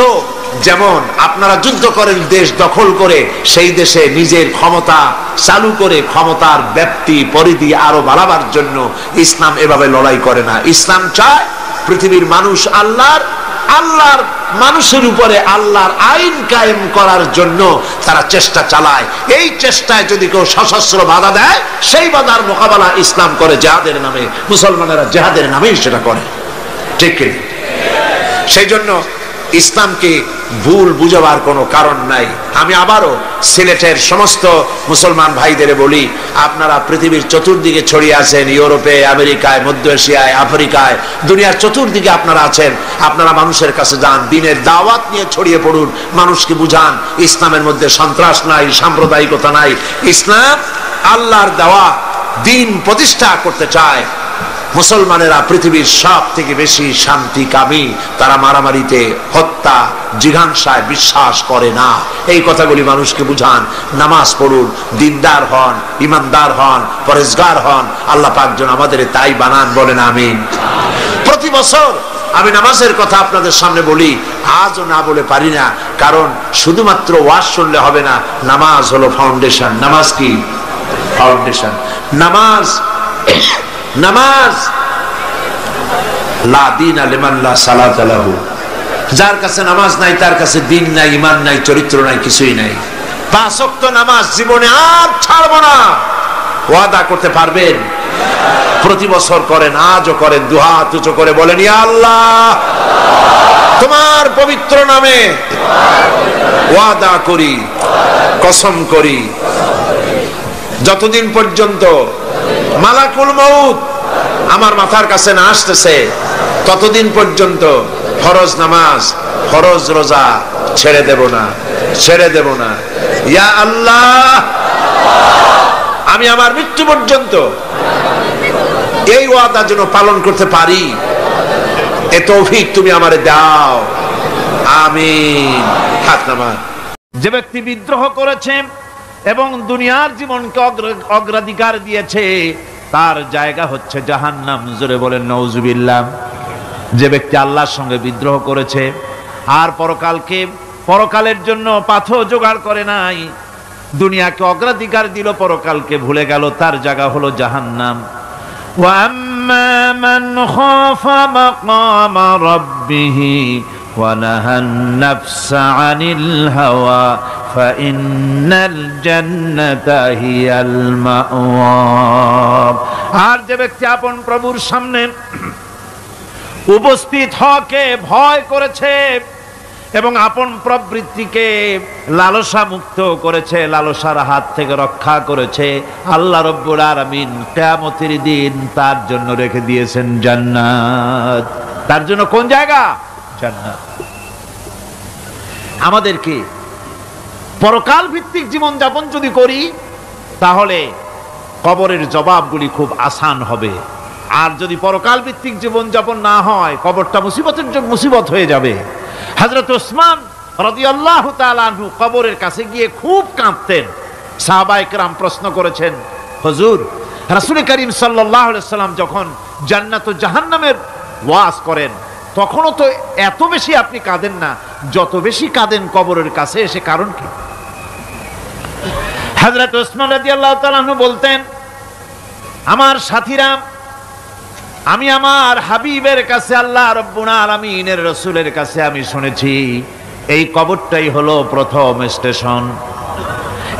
যেমন আপনারা যুদ্ধ করেন দেশ দখল করে, সেই দেশে নিজের ক্ষমতা চালু করে ক্ষমতার ব্যাপ্তি পরিধি আরো বাড়াবার জন্য ইসলাম এভাবে লড়াই করে না। ইসলাম চায় পৃথিবীর মানুষ আল্লাহর মানুষের উপরে আল্লাহর আইন কায়েম করার জন্য তারা চেষ্টা চালায়। এই চেষ্টায় যদি কেউ সশস্ত্র বাধা দেয়, সেই বাধার মোকাবেলা ইসলাম করে জিহাদের নামে। মুসলমানেরা জিহাদের নামেই সেটা করে, ঠিক কি? সেই জন্য ইসলামকে ভুল বুঝাবার কোনো কারণ নাই। আমি আবারও সিলেটের সমস্ত মুসলমান ভাইদের বলি, আপনারা পৃথিবীর চতুর্দিকে ছড়িয়ে আছেন, ইউরোপে, আমেরিকায়, মধ্য এশিয়ায়, আফ্রিকায়, দুনিয়ার চতুর্দিকে আপনারা আছেন। আপনারা মানুষের কাছে যান, দিনের দাওয়াত নিয়ে ছড়িয়ে পড়ুন, মানুষকে বুঝান ইসলামের মধ্যে সন্ত্রাস নাই, সাম্প্রদায়িকতা নাই। ইসলাম আল্লাহর দেওয়া দিন প্রতিষ্ঠা করতে চায়। মুসলমানেরা পৃথিবীর সব থেকে বেশি শান্তিকামী, তারা মারামারিতে, হত্যা, জিঘাংসায় বিশ্বাস করে না। এই কথাগুলি মানুষকে বুঝান। নামাজ পড়ুন, দিনদার হন, ইমানদার হন, পরেজগার হন। আল্লাহ পাক যেন আমাদের তাই বানান, বলেন আমিন। প্রতি বছর আমি নামাজের কথা আপনাদের সামনে বলি, আজও না বলে পারি না, কারণ শুধুমাত্র ওয়াজ শুনলে হবে না। নামাজ হলো ফাউন্ডেশন। নামাজ কি? ফাউন্ডেশন। নামাজ লা দীনা লিমান লা সালাতা লাহু। যার কাছে নামাজ নাই তার কাছে দিন নাই, ঈমান নাই, চরিত্র নাই, কিছুই নাই। 5 ওয়াক্ত নামাজ জীবনে আর ছাড়বো না ওয়াদা করতে পারবেন? প্রতি বছর করেন, আজও করেন, দুহাত উঁচু করে বলেন, ইয়া আল্লাহ তোমার পবিত্র নামে ওয়াদা করি, কসম করি, যতদিন পর্যন্ত মালাকুল মউত আমার মাথার কাছে না আসতেছে ততদিন পর্যন্ত ফরজ নামাজ, ফরজ রোজা ছেড়ে দেব না, ছেড়ে দেব না। ইয়া আল্লাহ আমি আমার মৃত্যু পর্যন্ত এই ওয়াদা যেন পালন করতে পারি, এ তৌফিক তুমি আমারে দাও, আমিন। হাত নামান। যে ব্যক্তি বিদ্রোহ করেছে এবং দুনিয়ার জীবনকে অগ্রাধিকার দিয়েছে তার জায়গা হচ্ছে জাহান্নাম। জোরে বলেন নাউজুবিল্লাহ। যে ব্যক্তি আল্লাহর সঙ্গে বিদ্রোহ করেছে আর পরকালের জন্য পাথর জোগাড় করে নাই, দুনিয়াকে অগ্রাধিকার দিল, পরকালকে ভুলে গেল, তার জায়গা হলো জাহান্নাম। ওয়া আম্মা মান খাফা মাকামা রাব্বিহি ওয়া নাহান নাফসা আনিল হাওয়া ফাইন্নাল জান্নাতা হিয়াল মাওয়া। আর যে ব্যক্তি আপন প্রভুর সামনে উপস্থিত হওয়াকে ভয় করেছে এবং আপন প্রবৃত্তিকে লালসা মুক্ত করেছে, লালসার হাত থেকে রক্ষা করেছে, আল্লাহ রব্বুল আলামিন কিয়ামতের দিন তার জন্য রেখে দিয়েছেন জান্নাত। তার জন্য কোন জায়গা? জান্নাত। আমাদেরকে পরকাল ভিত্তিক জীবন যাপন যদি করি তাহলে কবরের জবাবগুলি খুব আসান হবে। আর যদি পরকাল ভিত্তিক জীবন যাপন না হয় কবরটা মুসিবত হয়ে যাবে। হযরত ওসমান রাদিয়াল্লাহু তাআলা আনহু কবরের কাছে গিয়ে খুব কাঁদতেন। সাহাবায়ে কেরাম প্রশ্ন করেছেন, হুজুর রাসূল করিম সাল্লাল্লাহু আলাইহি সাল্লাম যখন জান্নাত ও জাহান্নামের ওয়াজ করেন তখনও তো এত বেশি আপনি কাঁদেন না, যত বেশি কাঁদেন কবরের কাছে এসে, কারণ কি? হযরত ওসমান রাদিয়াল্লাহু তাআলা আনহু বলতেন, আমার সাথীরা, আমি আমার হাবিবের কাছে, আল্লাহ রাব্বুল আলামিনের রাসূলের কাছে আমি শুনেছি এই কবরটাই হলো প্রথম স্টেশন,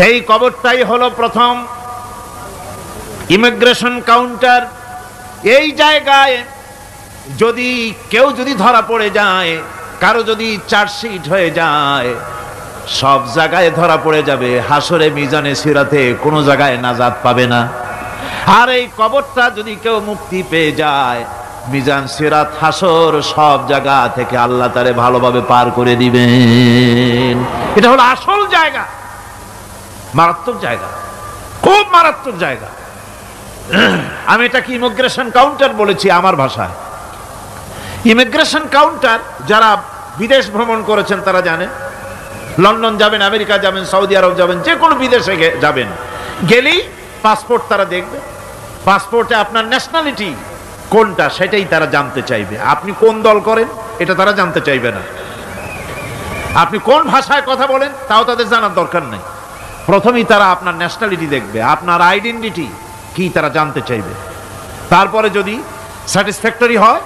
এই কবরটাই হলো প্রথম ইমিগ্রেশন কাউন্টার। এই জায়গায় যদি কেউ ধরা পড়ে যায়, কারো যদি চার্জশিট হয়ে যায়, সব জায়গায় ধরা পড়ে যাবে, হাসরে মিজানে সিরাতে কোনো জায়গায় নাজাত পাবে না। আর এই কবরটা যদি কেউ মুক্তি পেয়ে যায়, মিজান সিরাত হাসর সব জায়গা থেকে আল্লাহ তারে ভালোভাবে পার করে দিবেন। এটা হলো আসল জায়গা, মারাত্মক জায়গা, খুব মারাত্মক জায়গা। আমি এটাকে ইমিগ্রেশন কাউন্টার বলেছি আমার ভাষায়। ইমিগ্রেশন কাউন্টার যারা বিদেশ ভ্রমণ করেছেন তারা জানেন। লন্ডন যাবেন, আমেরিকা যাবেন, সৌদি আরব যাবেন, যে কোনো বিদেশে যাবেন, গেলেই পাসপোর্ট তারা দেখবে। পাসপোর্টে আপনার ন্যাশনালিটি কোনটা সেটাই তারা জানতে চাইবে। আপনি কোন দল করেন এটা তারা জানতে চাইবে না। আপনি কোন ভাষায় কথা বলেন তাও তাদের জানার দরকার নেই। প্রথমেই তারা আপনার ন্যাশনালিটি দেখবে, আপনার আইডেন্টিটি কি তারা জানতে চাইবে। তারপরে যদি স্যাটিসফ্যাক্টরি হয়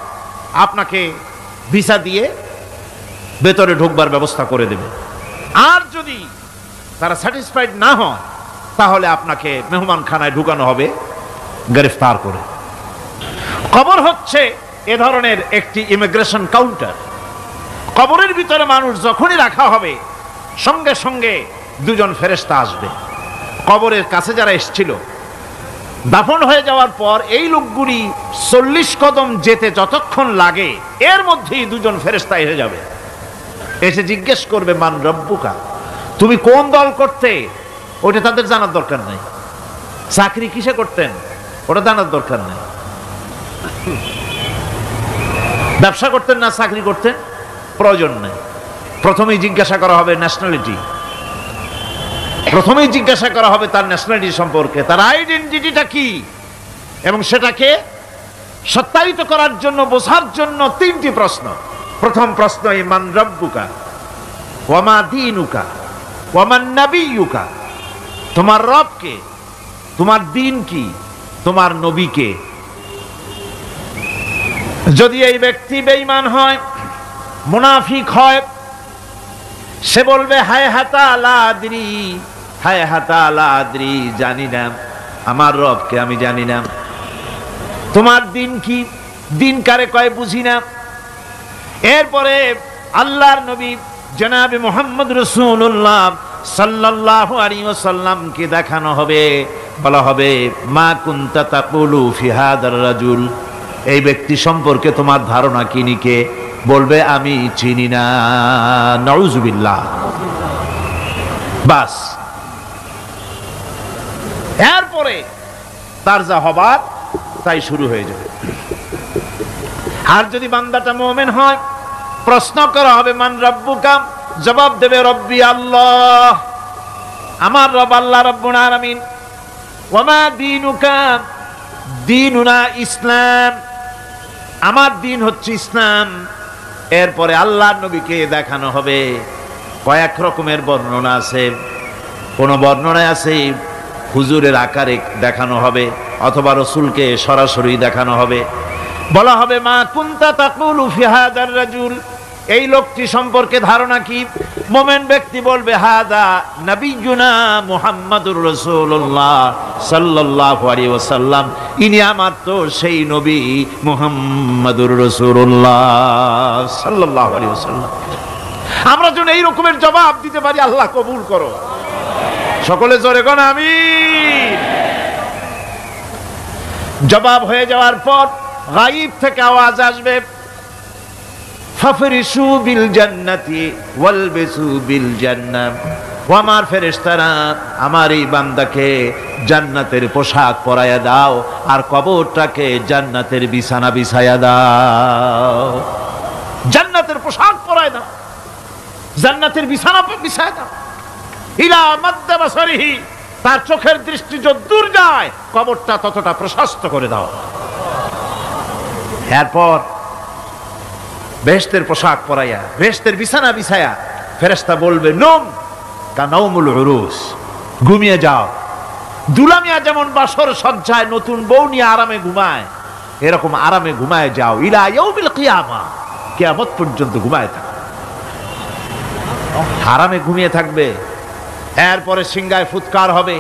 আপনাকে ভিসা দিয়ে ভেতরে ঢুকবার ব্যবস্থা করে দেবে। আর যদি তারা স্যাটিসফাইড না হয় তাহলে আপনাকে মেহমানখানায় ঢুকানো হবে গ্রেফতার করে। কবর হচ্ছে এ ধরনের একটি ইমিগ্রেশন কাউন্টার। কবরের ভিতরে মানুষ যখনই রাখা হবে সঙ্গে সঙ্গে দুজন ফেরেশতা আসবে। কবরের কাছে যারা এসেছিল দাফন হয়ে যাওয়ার পর এই লোকগুলি 40 কদম যেতে যতক্ষণ লাগে এর মধ্যেই দুজন ফেরেশতা এসে যাবে। এসে জিজ্ঞেস করবে, মান রব্বুকা, তুমি কোন দল করতে? ওটা তাদের জানার দরকার নাই। চাকরি কিসে করতেন ওটা জানার দরকার নাই। ব্যবসা করতেন না চাকরি করতেন প্রয়োজন নেই। প্রথমেই জিজ্ঞাসা করা হবে ন্যাশনালিটি, প্রথমেই জিজ্ঞাসা করা হবে তার ন্যাশনালিটি সম্পর্কে, তার আইডেন্টিটিটা কি, এবং সেটাকে সত্যায়িত করার জন্য, বোঝার জন্য 3টি প্রশ্ন। প্রথম প্রশ্ন, মান রব্বুকা ওয়া মা দীনুকা ওয়া মান নাবিয়্যুকা, তোমার রব কে, তোমার দ্বীন কি, তোমার নবী কে। যদি এই ব্যক্তি বেঈমান হয় মুনাফিক হয়, সে বলবে হায় হাতা লা আদরি, হায় হাতা লা আদরি, জানি না আমার রবকে আমি জানি না। তোমার দিন কি? দিন কারে কয় বুঝি না। এরপরে আল্লাহর নবী জনাবে মুহাম্মদ রাসূলুল্লাহ সাল্লাল্লাহু আলাইহি ওয়াসাল্লামকে দেখানো হবে, বলা হবে মা কুনতা তাকুলু ফি হাদার রাজুল, এই ব্যক্তি সম্পর্কে তোমার ধারণা কি নিকে? বলবে আমি চিনি না। নাউযুবিল্লাহ। বাস, এরপরে তার যা হবার তাই শুরু হয়ে যাবে। আর যদি বান্দাটা মুমিন হয়, প্রশ্ন করা হবে মান রাব্বুকা, জবাব দেবে রব্বি আল্লাহ, আমার রব আল্লাহ রাব্বুল আলামিন। ওয়া মা দীনুকা, দীনুনা ইসলাম, আমার দিন হচ্ছে ইসলাম। এরপরে আল্লাহর নবীকে দেখানো হবে। কয়েক রকমের বর্ণনা আছে, কোন বর্ণনায় আছে হুজুরের আকারে দেখানো হবে, অথবা রাসূলকে সরাসরি দেখানো হবে। বলা হবে মা কুনতা তাকুলু ফি হাদার রাজুল, এই লোকটি সম্পর্কে ধারণা কি? মুমিন ব্যক্তি বলবে হাদা নবিয়ুনা মুহাম্মাদুর রাসূলুল্লাহ সাল্লাল্লাহু আলাইহি ওয়াসাল্লাম, ইনি আমার তো সেই নবী মুহাম্মাদুর রাসূলুল্লাহ সাল্লাল্লাহু আলাইহি ওয়াসাল্লাম। আমরা যেন এই রকমের জবাব দিতে পারি, আল্লাহ কবুল করো। সকলে জোরে কোন আমিন। জবাব হয়ে যাওয়ার পর গায়ব থেকে আওয়াজ আসবে ফাফরিশু বিল জান্নাতি ওয়ালবিসু বিল জান্নাহ, ও আমার ফেরেশতারা আমার এই বান্দাকে জান্নাতের পোশাক পরায়া দাও আর কবরটাকে জান্নাতের বিছানা বিছায়া দাও। জান্নাতের পোশাক পরায় দাও, জান্নাতের বিছানা বিছায়া দাও। ইলা মাদ্দা বাসারিহি, তার চোখের দৃষ্টি যতদূর যায় কবরটা ততটা প্রশস্ত করে দাও। এরপর বেহেশতের পোশাক পরাইয়া বেহেশতের বিছানা বিছায়া ফেরেশতা বলবে নম কানাউমুল উরুস, ঘুমিয়ে যাও। দুলামিয়া যেমন বাসর সজ্জায় নতুন বউ নিয়ে আরামে ঘুমায়, এরকম আরামে ঘুমায় যাও। ইলা ইয়াউমিল কিয়ামা, কিয়ামত পর্যন্ত ঘুমায় থাকো, আরামে ঘুমিয়ে থাকবে। এরপরে সিংগায় ফুৎকার হবে,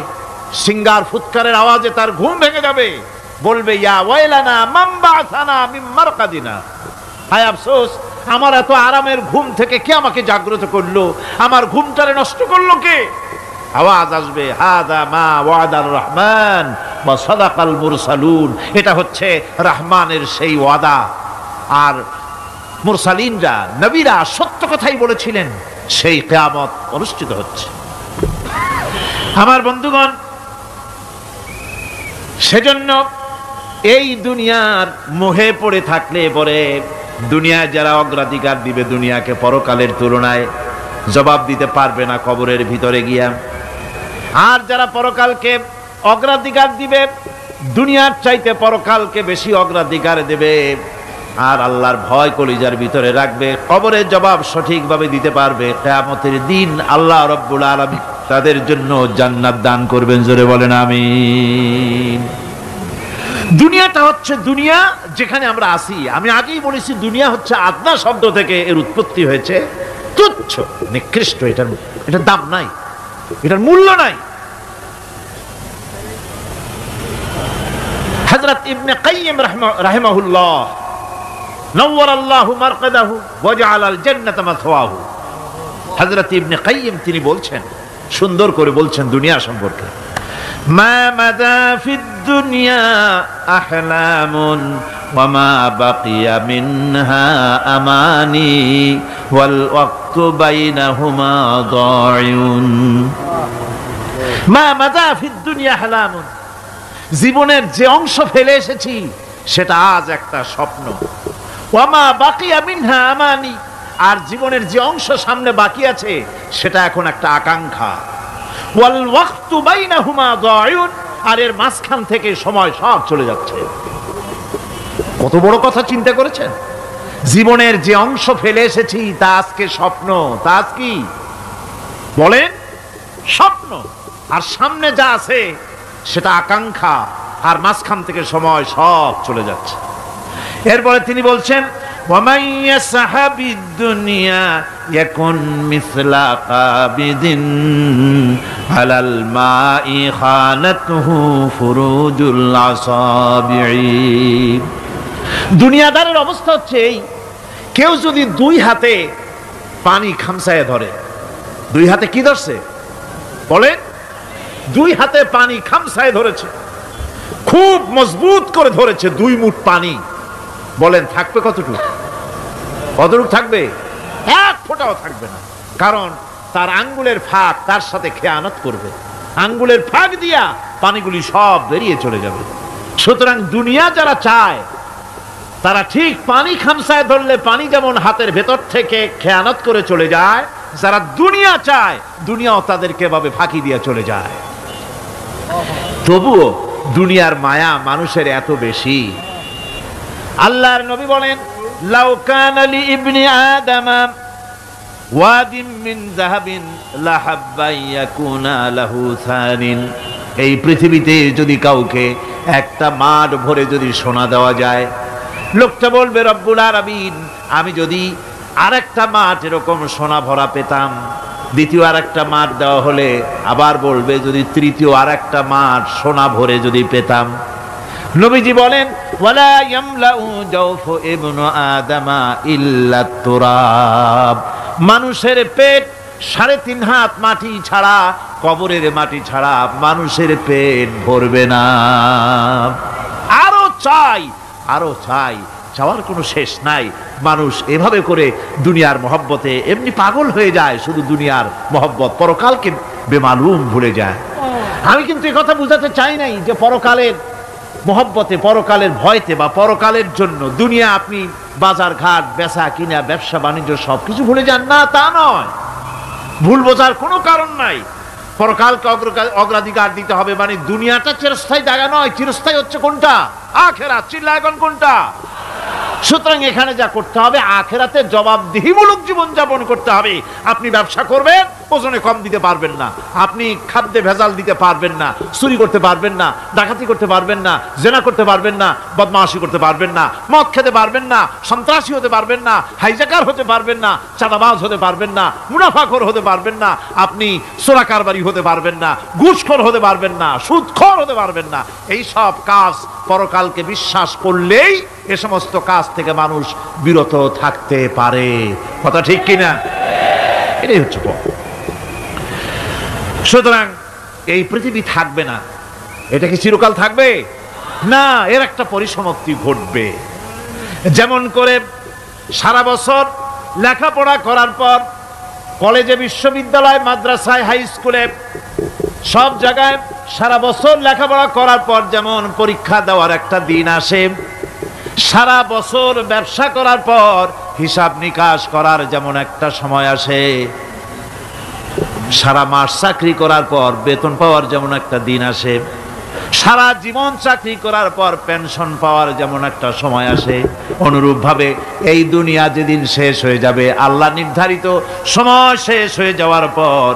সিংগার ফুৎকারের আওয়াজে তার ঘুম ভেঙে যাবে। বলবে ইয়া ওয়াইলানা মান বা'সানা মিন মারকাদিনা, হায় আফসোস, আমার এত আরামের ঘুম থেকে কে আমাকে জাগ্রত করলো, আমার ঘুমটারে নষ্ট করলো কে? আওয়াজ আসবে হাদা মা ওয়াদার রহমান ওয়া সাদাকাল মুরসালুন, এটা হচ্ছে রহমানের সেই ওয়াদা, আর মুরসালিনরা নবীরা সত্য কথাই বলেছিলেন, সেই কিয়ামত অনুষ্ঠিত হচ্ছে। আমার বন্ধুগণ, সেজন্য এই দুনিয়ার মোহে পড়ে থাকলে পরে দুনিয়ায় যারা অগ্রাধিকার দিবে দুনিয়াকে পরকালের তুলনায়, জবাব দিতে পারবে না কবরের ভিতরে গিয়া। আর যারা পরকালকে অগ্রাধিকার দিবে, দুনিয়ার চাইতে পরকালকে বেশি অগ্রাধিকার দেবে, আর আল্লাহর ভয় কলিজার ভিতরে রাখবে, কবরের জবাব সঠিকভাবে দিতে পারবে, কিয়ামতের দিন আল্লাহ রাব্বুল আলামিন তাদের জন্য জান্নাত দান করবেন। জোরে বলেন আমিন। দুনিয়াটা হচ্ছে দুনিয়া যেখানে আমরা আছি। আমি আগেই বলেছি দুনিয়া হচ্ছে আদনা শব্দ থেকে এর উৎপত্তি হয়েছে, তুচ্ছ নিকৃষ্ট, এটার দাম নাই, এটার মূল্য নাই। হযরত ইবনে কাইয়িম রাহিমাহুল্লাহ নওয়ারাল্লাহু মারকাদাহু ওয়া জাআলাল জান্নাতা মাথওয়াহু, হযরত ইবনে কাইয়িম তিনি বলছেন, সুন্দর করে বলছেন দুনিয়া সম্পর্কে, মা মাদা ফিদ দুনিয়া আহলামুন ওয়া মা বাকিয়া মিনহা আমানি ওয়াল ওয়াক্তু বাইনাহুমা দায়ুন। মা মাদা ফিদ দুনিয়া আহলামুন, জীবনের যে অংশ ফেলে এসেছি সেটা আজ একটা স্বপ্ন। ওয়া মা বাকিয়া মিনহা আমানি, আর জীবনের যে অংশ সামনে বাকি আছে সেটা এখন একটা আকাঙ্ক্ষা। ওয়াল ওয়াক্তু বাইনাহুমা দায়ুন, আর এর মাঝখান থেকে সময় সব চলে যাচ্ছে। কত বড় কথা চিন্তা করেছেন? জীবনের যে অংশ ফেলে এসেছি তা আজকে স্বপ্ন, তা আজ কি বলেন? স্বপ্ন। আর সামনে যা আছে সেটা আকাঙ্ক্ষা, আর মাঝখান থেকে সময় সব চলে যাচ্ছে। এরপরে তিনি বলছেন ومن يسحب الدنيا يكن مثل قابض على الماء خانته فروج الأصابع। দুনিয়াদারের অবস্থা হচ্ছে এই, কেউ যদি দুই হাতে পানি খামসায় ধরে, দুই হাতে কি ধরছে বলেন? দুই হাতে পানি খামসায় ধরেছে, খুব মজবুত করে ধরেছে, 2 মুঠ পানি। বলেন থাকবে কতটুকু? কতটুকু থাকবে? 1 ফোঁটাও থাকবে না, কারণ তার আঙ্গুলের ফাঁক তার সাথে খেয়ানত করবে, আঙ্গুলের ফাঁক দিয়া পানিগুলি সব বেরিয়ে চলে যাবে। সুতরাং দুনিয়া যারা চায় তারা ঠিক পানি খামসায় ধরলে পানি যেমন হাতের ভেতর থেকে খেয়ানত করে চলে যায়, যারা দুনিয়া চায় দুনিয়াও তাদেরকে এভাবে ফাঁকি দিয়ে চলে যায়। তবুও দুনিয়ার মায়া মানুষের এত বেশি। আল্লাহর নবী বলেন, লাউ কানা লি ইবনি আদম ওয়াদিন মিন যাহাবিন লাহাব্বা ইয়াকুনা লাহু সানিন। এই পৃথিবীতে যদি কাউকে একটা মাঠ ভরে যদি সোনা দেওয়া যায়, লোকটা বলবে রব্বুল আলামিন, আমি যদি আরেকটা মাঠ এরকম সোনা ভরা পেতাম। দ্বিতীয় আরেকটা মাঠ দেওয়া হলে আবার বলবে যদি তৃতীয় আরেকটা মাঠ সোনা ভরে যদি পেতাম। নবীজি বলেন, ওয়ালা ইয়ামলাউ জাওফু ইবনু আদামা ইল্লা তুরাব। মানুষের পেট 3.5 হাত মাটি ছাড়া, কবরের মাটি ছাড়া মানুষের পেট ভরবে না। আরো চাই, আরো চাই, চাওয়ার কোনো শেষ নাই। মানুষ এভাবে করে দুনিয়ার মহব্বতে এমনি পাগল হয়ে যায়, শুধু দুনিয়ার মহব্বত, পরকালকে বেমালুম ভুলে যায়। আমি কিন্তু এই কথা বুঝাতে চাই নাই যে পরকালের মহব্বতে, পরকালের ভয়তে বা পরকালের জন্য দুনিয়া আপনি বাজার ঘাট, বেচা কিনা, ব্যবসা বাণিজ্য সবকিছু ভুলে যান, না তা নয়। ভুল বোঝার কোনো কারণ নাই। পরকালকে অগ্রাধিকার দিতে হবে, মানে দুনিয়াটা চিরস্থায়ী জায়গা নয়। চিরস্থায়ী হচ্ছে কোনটা? আখিরাত। চিল্লায় এখন কোনটা? সুতরাং এখানে যা করতে হবে, আখিরাতে জবাবদিহিমূলক জীবন যাপন করতে হবে। আপনি ব্যবসা করবেন, ওজনে কম দিতে পারবেন না, আপনি খাদ্যে ভেজাল দিতে পারবেন না, চুরি করতে পারবেন না, ডাকাতি করতে পারবেন না, জেনা করতে পারবেন না, বদমাশি করতে পারবেন না, মদ খেতে পারবেন না, সন্ত্রাসী হতে পারবেন না, হাইজাকার হতে পারবেন না, চাঁদাবাজ হতে পারবেন না, মুনাফাখোর হতে পারবেন না, আপনি চোরা কারবারি হতে পারবেন না, ঘুষখোর হতে পারবেন না, সুদখোর হতে পারবেন না। এই সব কাজ পরকালকে বিশ্বাস করলেই এ সমস্ত কাজ থেকে মানুষ বিরত থাকতে পারে। কথা ঠিক কিনা? এটাই হচ্ছে পথ। সুতরাং এই পৃথিবী থাকবে না, এটা কি চিরকাল থাকবে? না, এর একটা পরিসমাপ্তি ঘটবে। যেমন করে সারা বছর লেখাপড়া করার পর কলেজে, বিশ্ববিদ্যালয়, মাদ্রাসায়, হাই স্কুলে, সব জায়গায় সারা বছর লেখাপড়া করার পর যেমন পরীক্ষা দেওয়ার একটা দিন আসে, সারা বছর ব্যবসা করার পর হিসাব নিকাশ করার যেমন একটা সময় আসে, সারা মাস চাকরি করার পর বেতন পাওয়ার যেমন একটা দিন আসে, সারা জীবন চাকরি করার পর পেনশন পাওয়ার যেমন একটা সময় আসে, অনুরূপভাবে এই দুনিয়া যেদিন শেষ হয়ে যাবে, আল্লাহ নির্ধারিত সময় শেষ হয়ে যাওয়ার পর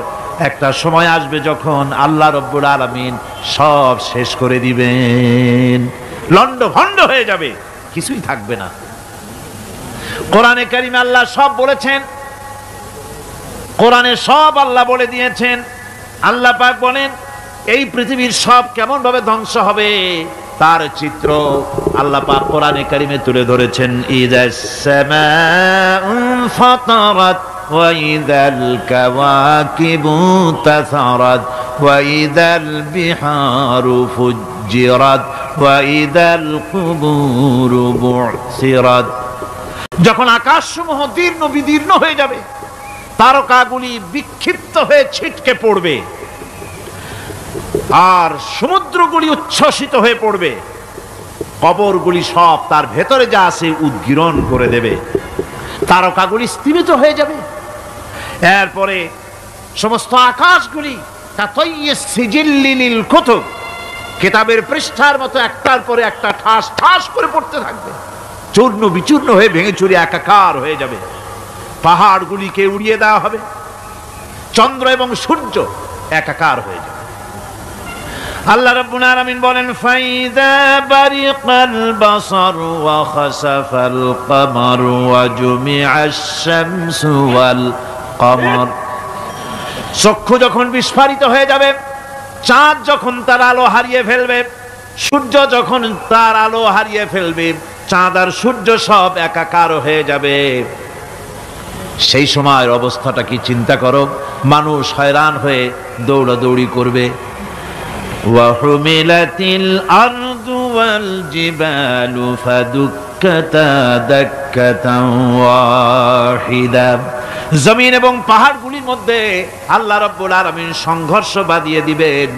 একটা সময় আসবে যখন আল্লাহ রব্বুল আলামিন সব শেষ করে দিবেন, লন্ড ভন্ড হয়ে যাবে, কিছুই থাকবে না। কোরআনে কারিমে আল্লাহ সব বলেছেন, কোরআনে সব আল্লাহ বলে দিয়েছেন। আল্লাহ পাক বলেন এই পৃথিবীর সব কেমন ভাবে ধ্বংস হবে তার চিত্র আল্লাহ পাক কোরআনে কারিমে তুলে ধরেছেন। ইযাস সামাউ ফাতারাত ওয়া ইযাল কাওয়াকিবু তাসারাত ওয়া ইযাল বিহারু ফুজ্জিরাত ওয়া ইযাল কুবুরু বু'সিরাত। যখন আকাশসমূহ দীর্ণ বিদীর্ণ হয়ে যাবে, তারকাগুলি বিক্ষিপ্ত হয়ে ছিটকে পড়বে, আর সমুদ্রগুলি উচ্ছ্বসিত হয়ে পড়বে, কবরগুলি সব তার ভেতরে যা আছে উদ্গীরণ করে দেবে, তারকাগুলি স্থিমিত হয়ে যাবে। এরপরে সমস্ত আকাশগুলি কাতাইয়িস সিজিল্লিল কুতুব, কিতাবের পৃষ্ঠার মতো একটার পরে একটা ঠাস ঠাস করে পড়তে থাকবে, চূর্ণ বিচূর্ণ হয়ে ভেঙে চুরে একাকার হয়ে যাবে। পাহাড়গুলিকে উড়িয়ে দেওয়া হবে, চন্দ্র এবং সূর্য একাকার হয়ে যাবে। আল্লাহ রাব্বুল আলামিন বলেন ফাইযা বারিকাল বাসার ওয়া খাসাফাল কমার ওয়া জুমিআশ শামসু ওয়াল কমর। চক্ষু যখন বিস্ফারিত হয়ে যাবে, চাঁদ যখন তার আলো হারিয়ে ফেলবে, সূর্য যখন তার আলো হারিয়ে ফেলবে, চাঁদ আর সূর্য সব একাকার হয়ে যাবে, সেই সময়ের অবস্থাটা কি চিন্তা করো। মানুষ হয়রান হয়ে দৌড়াদৌড়ি করবে। ওয়াহুমিলাতিল আরদু ওয়াল জিবালু ফাদুক্কাতা দাক্কাতান ওয়াহিদা। জমিন এবং পাহাড়গুলির মধ্যে আল্লাহ রাব্বুল আলামিন সংঘর্ষ বাঁধিয়ে দিবেন।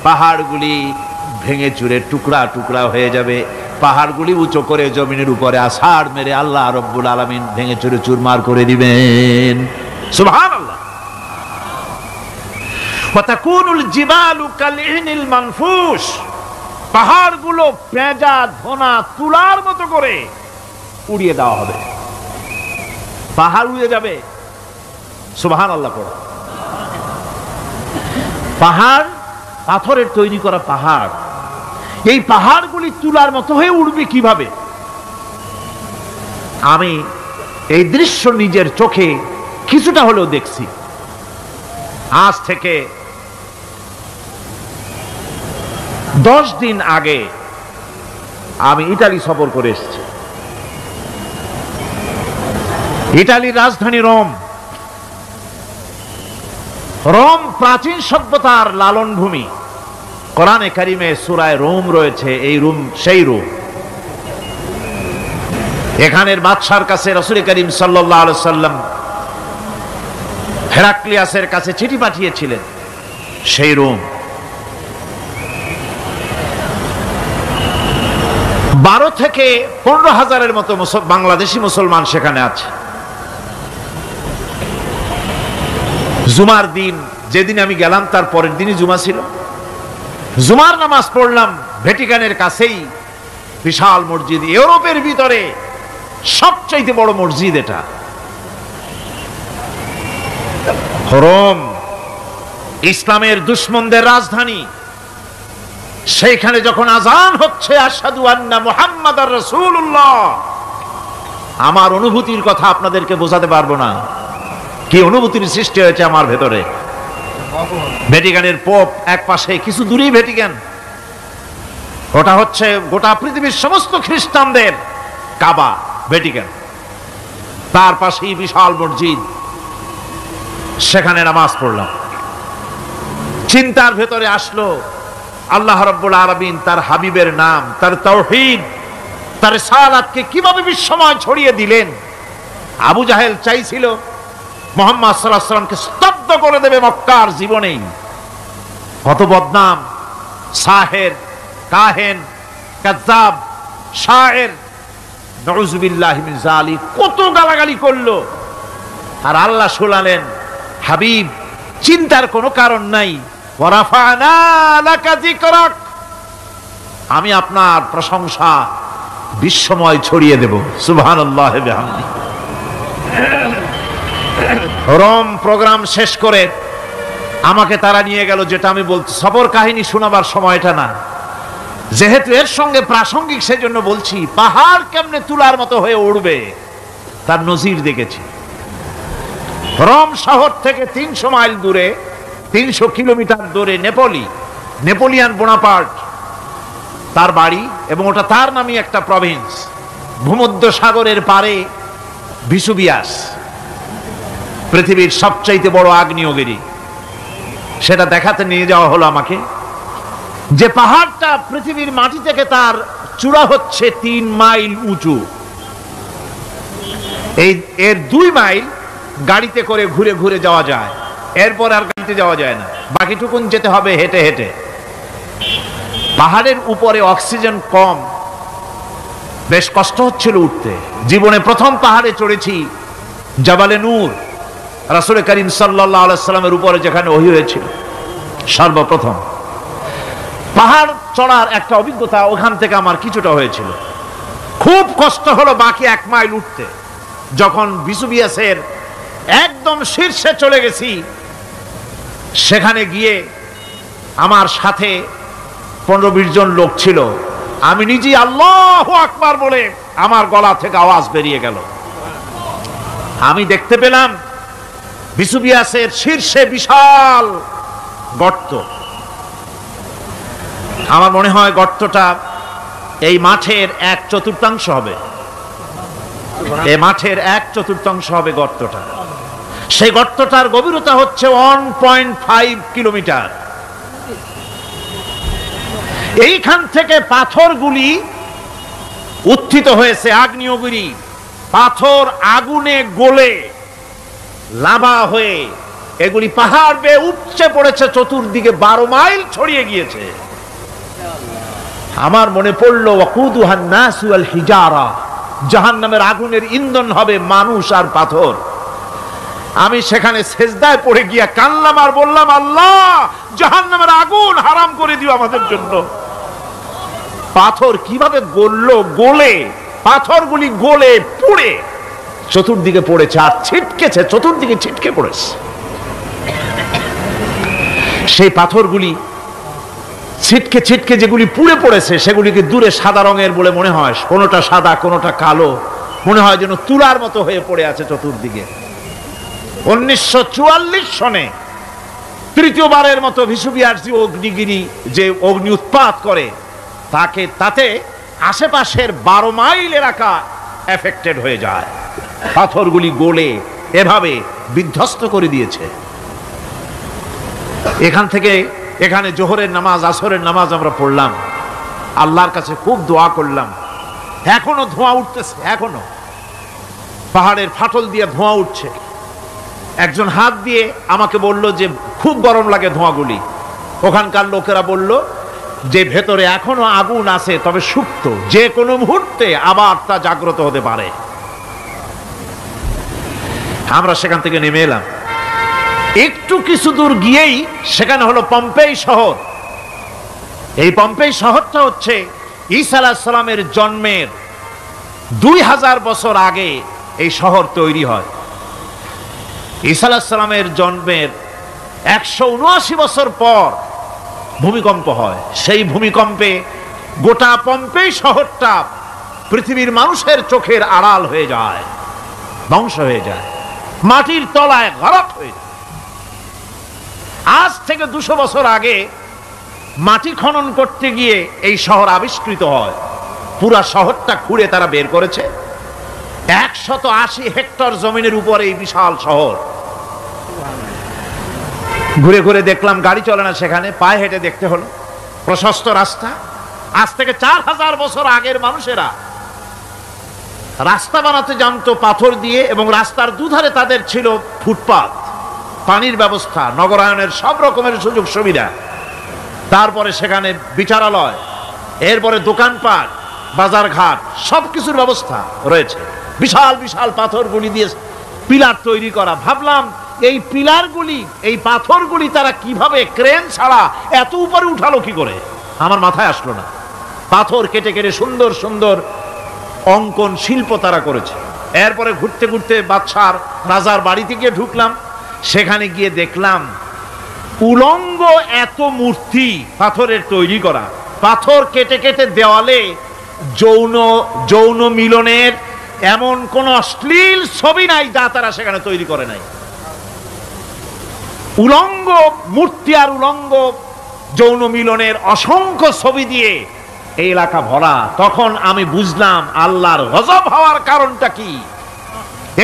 পাহাড়গুলি ভেঙে চুরে টুকরা টুকরা হয়ে যাবে। পাহাড়গুলি উঁচু করে জমিনের উপরে আছাড় মেরে আল্লাহ রাব্বুল আলামিন ভেঙে চুরে চুরমার করে দিবেন। সুবহানাল্লাহ। ওয়াতাকুনুল জিবালু কালইহনিল মানফুস। পাহাড়গুলো পেঁজা ধোনা তুলার মতো করে উড়িয়ে দেওয়া হবে। পাহাড় উড়ে যাবে। সুবহানাল্লাহ পড়ো। পাহাড় পাথরের তৈরি করা পাহাড়, এই পাহাড়গুলি তুলার মতো হয়ে উড়বে কিভাবে? আমি এই দৃশ্য নিজের চোখে কিছুটা হলেও দেখছি। আজ থেকে 10 দিন আগে আমি ইতালি সফর করে এসেছি। ইতালির রাজধানী রোম। রোম প্রাচীন সভ্যতার লালন ভূমি। কোরআনে কারিমে সূরায়ে রোম রয়েছে। এই রোম সেই রোম। এখানের বাদশার কাছে রাসূল করিম সাল্লাল্লাহু আলাইহি সাল্লাম হেরাক্লিয়াসের কাছে চিঠি পাঠিয়েছিলেন। সেই রোম 12 থেকে 15,000-এর মতো বাংলাদেশি মুসলমান সেখানে আছে। জুমার দিন, যেদিন আমি গেলাম তার পরের দিনই জুমা ছিল। জুমার নামাজ পড়লাম ভ্যাটিকানের কাছেই বিশাল মসজিদ, ইউরোপের ভিতরে সবচাইতে বড় মসজিদ এটা। রোম ইসলামের দুশমনদের রাজধানী। সেইখানে যখন আযান হচ্ছে আশহাদু আন্না মুহাম্মাদার রাসূলুল্লাহ, আমার অনুভূতির কথা আপনাদেরকে বোঝাতে পারবো না, কি অনুভূতির সৃষ্টি হয়েছে আমার ভেতরে। ভ্যাটিকানের পোপ এক পাশে, কিছু দূরেই ভ্যাটিকান। ওটা হচ্ছে গোটা পৃথিবীর সমস্ত খ্রিস্টানদের কাবা, ভ্যাটিকান। তার পাশেই বিশাল মসজিদ, সেখানে নামাজ পড়লাম। চিন্তার ভেতরে আসলো আল্লাহ রাব্বুল আলামিন তার হাবিবের নাম, তার তাওহীদ, তার রিসালাতকে কিভাবে বিশ্বময় ছড়িয়ে দিলেন। আবু জাহেল চাইছিল মুহাম্মদ সাল্লাল্লাহু আলাইহি ওয়াসাল্লামকে স্তব্ধ করে দেবে মক্কার জীবনেই। কত বদনাম, সাহের, কাহেন, কাযযাব, শায়ের, নাউযুবিল্লাহি মিন যালিক, কত গালাগালি করলো। আর আল্লাহ শোনালেন, হাবিব চিন্তার কোনো কারণ নাই, ওয়ারাফা'না লাকা যিকরাক, আমি আপনার প্রশংসা বিশ্বময় ছড়িয়ে দেব। সুবহানাল্লাহি ওয়া বিহামদিহি। রোম প্রোগ্রাম শেষ করে আমাকে তারা নিয়ে গেল, যেটা আমি বলছি সফর কাহিনী শোনাবার সময়টা না, যেহেতু এর সঙ্গে প্রাসঙ্গিক সেজন্য বলছি। পাহাড় কেমনে তুলার মতো হয়ে উড়বে তার নজির দেখেছি। রোম শহর থেকে 300 মাইল দূরে, 300 কিলোমিটার দূরে নেপোলিয়ান বোনাপার্ট তার বাড়ি, এবং ওটা তার নামে একটা প্রভিন্স। ভূমধ্য সাগরের পারে ভিসুভিয়াস, পৃথিবীর সবচাইতে বড় আগ্নেয়গিরি, সেটা দেখাতে নিয়ে যাওয়া হলো আমাকে। যে পাহাড়টা পৃথিবীর মাটি থেকে তার চূড়া হচ্ছে 3 মাইল উঁচু। এর 2 মাইল গাড়িতে করে ঘুরে ঘুরে যাওয়া যায়, এরপর আর গাড়িতে যাওয়া যায় না, বাকিটুকুন যেতে হবে হেঁটে হেঁটে। পাহাড়ের উপরে অক্সিজেন কম, বেশ কষ্ট হচ্ছিল উঠতে। জীবনে প্রথম পাহাড়ে চড়েছি, জাবালে নূর, রাসূল করিম সাল্লাল্লাহু আলাইহি সাল্লামের উপরে যেখানে ওহী হয়েছিল সর্বপ্রথম। পাহাড় চড়ার একটা অভিজ্ঞতা ওখান থেকে আমার কিছুটা হয়েছিল। খুব কষ্ট হলো বাকি 1 মাইল উঠতে। যখন ভিসুভিয়াসের একদম শীর্ষে চলে গেছি, সেখানে গিয়ে আমার সাথে 15-20 জন লোক ছিল। আমি নিজেই আল্লাহু আকবার বলে আমার গলা থেকে আওয়াজ বেরিয়ে গেল। আমি দেখতে পেলাম বিসুবিয়াসের শীর্ষে বিশাল গর্ত। আমার মনে হয় গর্তটা এই মাঠের 1/4 হবে, এই মাঠের 1/4 হবে গর্তটা। সেই গর্তটার গভীরতা হচ্ছে 1.5 কিলোমিটার। এইখান থেকে পাথরগুলি উত্থিত হয়েছে, আগ্নেয়গিরি পাথর আগুনে গলে লাভা হয়ে এগুলি পাহাড় বেয়ে উপচে পড়েছে, চতুর্দিকে 12 মাইল ছড়িয়ে গিয়েছে। আমার মনে পড়লো ওয়াকুদুহান নাসু ওয়াল হিজারা, জাহান্নামের আগুনের ইন্ধন হবে মানুষ আর পাথর। আমি সেখানে সেজদায় পড়ে গিয়া কানলাম আর বললাম, আল্লাহ জাহান্নামের আগুন হারাম করে দিও আমাদের জন্য। পাথর কিভাবে গললো, গলে পাথরগুলি গলে পুড়ে চতুর্দিকে পড়েছে আর ছিটকেছে, চতুর্দিকে ছিটকে পড়েছে। সেই পাথরগুলি ছিটকে ছিটকে যেগুলি পুড়ে পড়েছে সেগুলিকে দূরে সাদা রঙের বলে মনে হয়, কোনোটা সাদা কোনোটা কালো, মনে হয় যেন তুলার মতো হয়ে পড়ে আছে চতুর্দিকে। 1944 সনে তৃতীয়বারের মতো ভিসুবিয়াস অগ্নিগিরি যে অগ্নি উৎপাত করে তাতে আশেপাশের 12 মাইল এলাকা এফেক্টেড হয়ে যায়। পাথরগুলি গলে এভাবে বিধ্বস্ত করে দিয়েছে। এখান থেকে এখানে জোহরের নামাজ, আসরের নামাজ আমরা পড়লাম, আল্লাহর কাছে খুব দোয়া করলাম। এখনো ধোঁয়া উঠতেছে, এখনো পাহাড়ের ফাটল দিয়ে ধোঁয়া উঠছে। একজন হাত দিয়ে আমাকে বলল যে খুব গরম লাগে ধোঁয়াগুলি। ওখানকার লোকেরা বলল যে ভেতরে এখনো আগুন আছে, তবে সুপ্ত, যে কোনো মুহূর্তে আবার তা জাগ্রত হতে পারে। আমরা সেখান থেকে নেমে এলাম। একটু কিছু দূর গিয়েই সেখানে হলো পম্পেই শহর। এই পম্পেই শহরটা হচ্ছে ঈসা আলাইহিস সালামের জন্মের 2000 বছর আগে এই শহর তৈরি হয়। ঈসা আলাইহিস সালামের জন্মের 179 বছর পর ভূমিকম্প হয়। সেই ভূমিকম্পে গোটা পম্পেই শহরটা পৃথিবীর মানুষের চোখের আড়াল হয়ে যায়, ধ্বংস হয়ে যায়, মাটির তলায় গরক হয়ে যায়। আজ থেকে 200 বছর আগে মাটি খনন করতে গিয়ে এই শহর আবিষ্কৃত হয়। পুরা শহরটা খুঁড়ে তারা বের করেছে। 180 হেক্টর জমিনের উপরে এই বিশাল শহর। ঘুরে ঘুরে দেখলাম, গাড়ি চলে না সেখানে, পায়ে হেঁটে দেখতে হলো। প্রশস্ত রাস্তা। আজ থেকে 4000 বছর আগের মানুষেরা রাস্তা বানাতে জানতো পাথর দিয়ে, এবং রাস্তার দুধারে তাদের ছিল ফুটপাত, পানির ব্যবস্থা, নগরায়নের সব রকমের সুযোগ সুবিধা। তারপরে সেখানে বিচারালয়, এরপরে দোকানপাট, বাজার ঘাট, সবকিছুর ব্যবস্থা রয়েছে। বিশাল বিশাল পাথরগুলি দিয়ে পিলার তৈরি করা। ভাবলাম এই পিলারগুলি, এই পাথরগুলি তারা কিভাবে ক্রেন ছাড়া এত উপরে উঠালো কি করে, আমার মাথায় আসলো না। পাথর কেটে কেটে সুন্দর সুন্দর অঙ্কন শিল্প তারা করেছে। এরপরে ঘুরতে ঘুরতে বাদশার রাজার বাড়িতে গিয়ে ঢুকলাম। সেখানে গিয়ে দেখলাম উলঙ্গ এত মূর্তি পাথরের তৈরি করা। পাথর কেটে কেটে দেওয়ালে যৌন মিলনের এমন কোন অশ্লীল ছবি নাই যা তারা সেখানে তৈরি করে নাই। উলঙ্গ মূর্তি আর উলঙ্গ যৌন মিলনের অসংখ্য ছবি দিয়ে এই এলাকা ভরা। তখন আমি বুঝলাম আল্লাহর গজব হওয়ার কারণটা কি,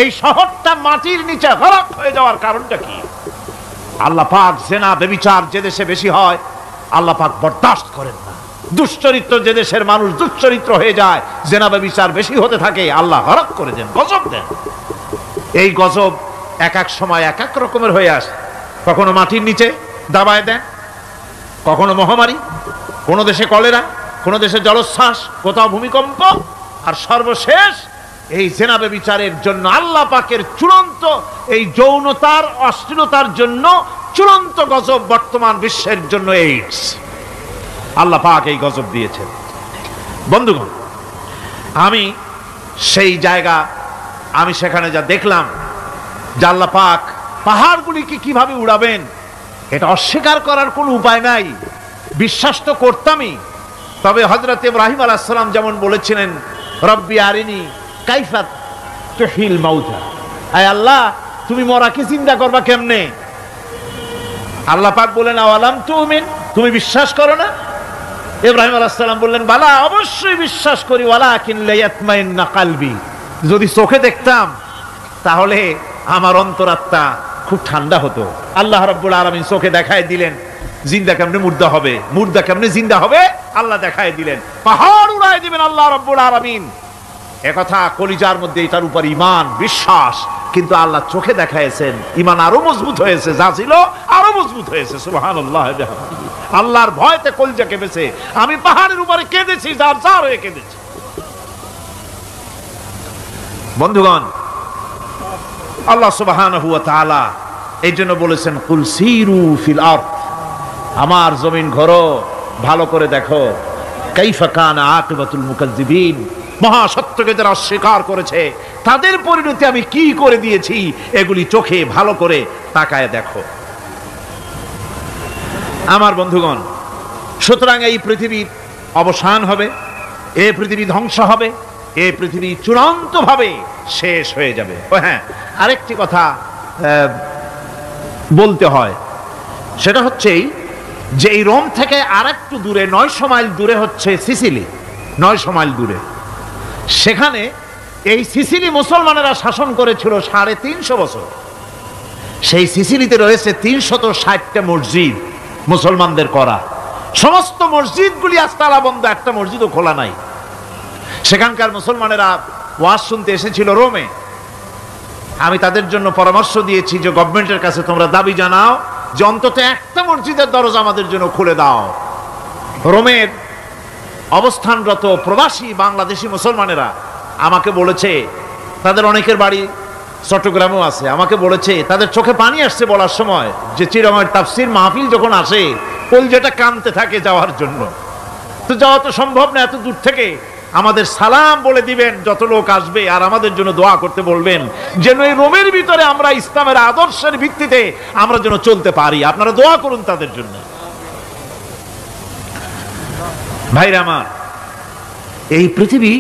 এই শহরটা মাটির নিচে গরক হয়ে যাওয়ার কারণটা কি। আল্লাহ পাক জেনা ব্যভিচার যে দেশে বেশি হয় আল্লাহ পাক বরদাস্ত করেন না। দুশ্চরিত্র যে দেশের মানুষ দুশ্চরিত্র হয়ে যায়, জেনা ব্যভিচার বেশি হতে থাকে, আল্লাহ গরক করে দেন, গজব দেন। এই গজব এক এক সময় এক এক রকমের হয়ে আসে। কখনো মাটির নিচে দাবায় দেন, কখনো মহামারী, কোনো দেশে কলেরা, কোনো দেশে জলোচ্ছ্বাস, কোথাও ভূমিকম্প, আর সর্বশেষ এই জেনা ব্যভিচারের জন্য আল্লাহ পাকের চূড়ান্ত এই যৌনতার অশ্লীলতার জন্য চূড়ান্ত গজব বর্তমান বিশ্বের জন্য এইডস। আল্লাহ পাক এই গজব দিয়েছেন। বন্ধুগণ, আমি সেই জায়গা, আমি সেখানে যা দেখলাম যে আল্লাহ পাক পাহাড়গুলিকে কিভাবে উড়াবেন এটা অস্বীকার করার কোনো উপায় নাই। বিশ্বাস তো করতামই, তবে হযরত ইব্রাহিম আলাইহিস সালাম যেমন বলেছিলেন, রব্বি আরিনি কাইফা তুহিল মাউতা, আয় আল্লাহ তুমি মরাকে জিন্দা করবা কেমনে? আল্লাহ পাক বলেন, আওয়ালাম তুমিন, তুমি বিশ্বাস করো না? ইব্রাহিম আলাইহিস সালাম বললেন, বালা, অবশ্যই বিশ্বাস করি, ওয়ালাকিন লিয়াতমাইন্না কলবি, যদি চোখে দেখতাম তাহলে আমার অন্তরাত্মা খুব ঠান্ডা হতো। আল্লাহ রাব্বুল আলামিন চোখে দেখায় দিলেন জিন্দা কেমনে মুর্দা হবে, মুর্দা কেমনে জিন্দা হবে, আল্লাহ দেখায় দিলেন। পাহাড় উড়ায় দিবেন আল্লাহ রাব্বুল আলামিন। একথা কলিজার মধ্যে এটার উপর ঈমান বিশ্বাস, কিন্তু আল্লাহ চোখে দেখায়ছেন, ঈমান আরো মজবুত হয়েছে, যা ছিল আরো মজবুত হয়েছে। সুবহানাল্লাহ। আল্লাহর ভয়তে কলিজা কেঁপেছে। আমি পাহাড়ের উপরে কেঁদেছি, যার যার হয়ে কেঁদেছি। বন্ধুগণ, আল্লাহ সুবহানাহু ওয়া তাআলা এই জন্য বলেছেন, কুল সিরু ফিল আরদ, আমার জমিন ঘোরো, ভালো করে দেখো, কাইফা কানা আকিবাতুল মুকাজ্জিবিন, মহাসত্যকে যারা অস্বীকার করেছে তাদের পরিণতি আমি কি করে দিয়েছি, এগুলি চোখে ভালো করে তাকায় দেখো। আমার বন্ধুগণ, সুতরাং এই পৃথিবীর অবসান হবে, এই পৃথিবী ধ্বংস হবে, এই পৃথিবী চূড়ান্তভাবে শেষ হয়ে যাবে। ও হ্যাঁ, আরেকটি কথা বলতে হয়, সেটা হচ্ছে যে এই রোম থেকে আরেকটু দূরে 900 মাইল দূরে হচ্ছে সিসিলি। 900 মাইল দূরে, সেখানে এই সিসিলি মুসলমানেরা শাসন করেছিল 350 বছর। সেই সিসিলিতে রয়েছে 360টা মসজিদ মুসলমানদের করা। সমস্ত মসজিদগুলি আজ তালা বন্ধ, একটা মসজিদও খোলা নাই। সেখানকার মুসলমানেরা ওয়াজ শুনতে এসেছিল রোমে। আমি তাদের জন্য পরামর্শ দিয়েছি যে গভর্নমেন্টের কাছে তোমরা দাবি জানাও যে অন্তত একটা মসজিদের দরজা আমাদের জন্য খুলে দাও। রোমের অবস্থানরত প্রবাসী বাংলাদেশি মুসলমানেরা আমাকে বলেছে, তাদের অনেকের বাড়ি চট্টগ্রামেও আছে, আমাকে বলেছে তাদের চোখে পানি আসছে বলার সময় যে চিরময়ের তাফসীর মাহফিল যখন আসে কলজাটা কাঁদতে থাকে যাওয়ার জন্য। তো যাওয়া তো সম্ভব না, এত দূর থেকে আমাদের সালাম বলে দিবেন যত লোক আসবে, আর আমাদের জন্য দোয়া করতে বলবেন যেন এই রোমের ভিতরে আমরা ইসলামের আদর্শের ভিত্তিতে আমরা যেন চলতে পারি। আপনারা দোয়া করুন তাদের জন্য। ভাইরা আমার, এই পৃথিবী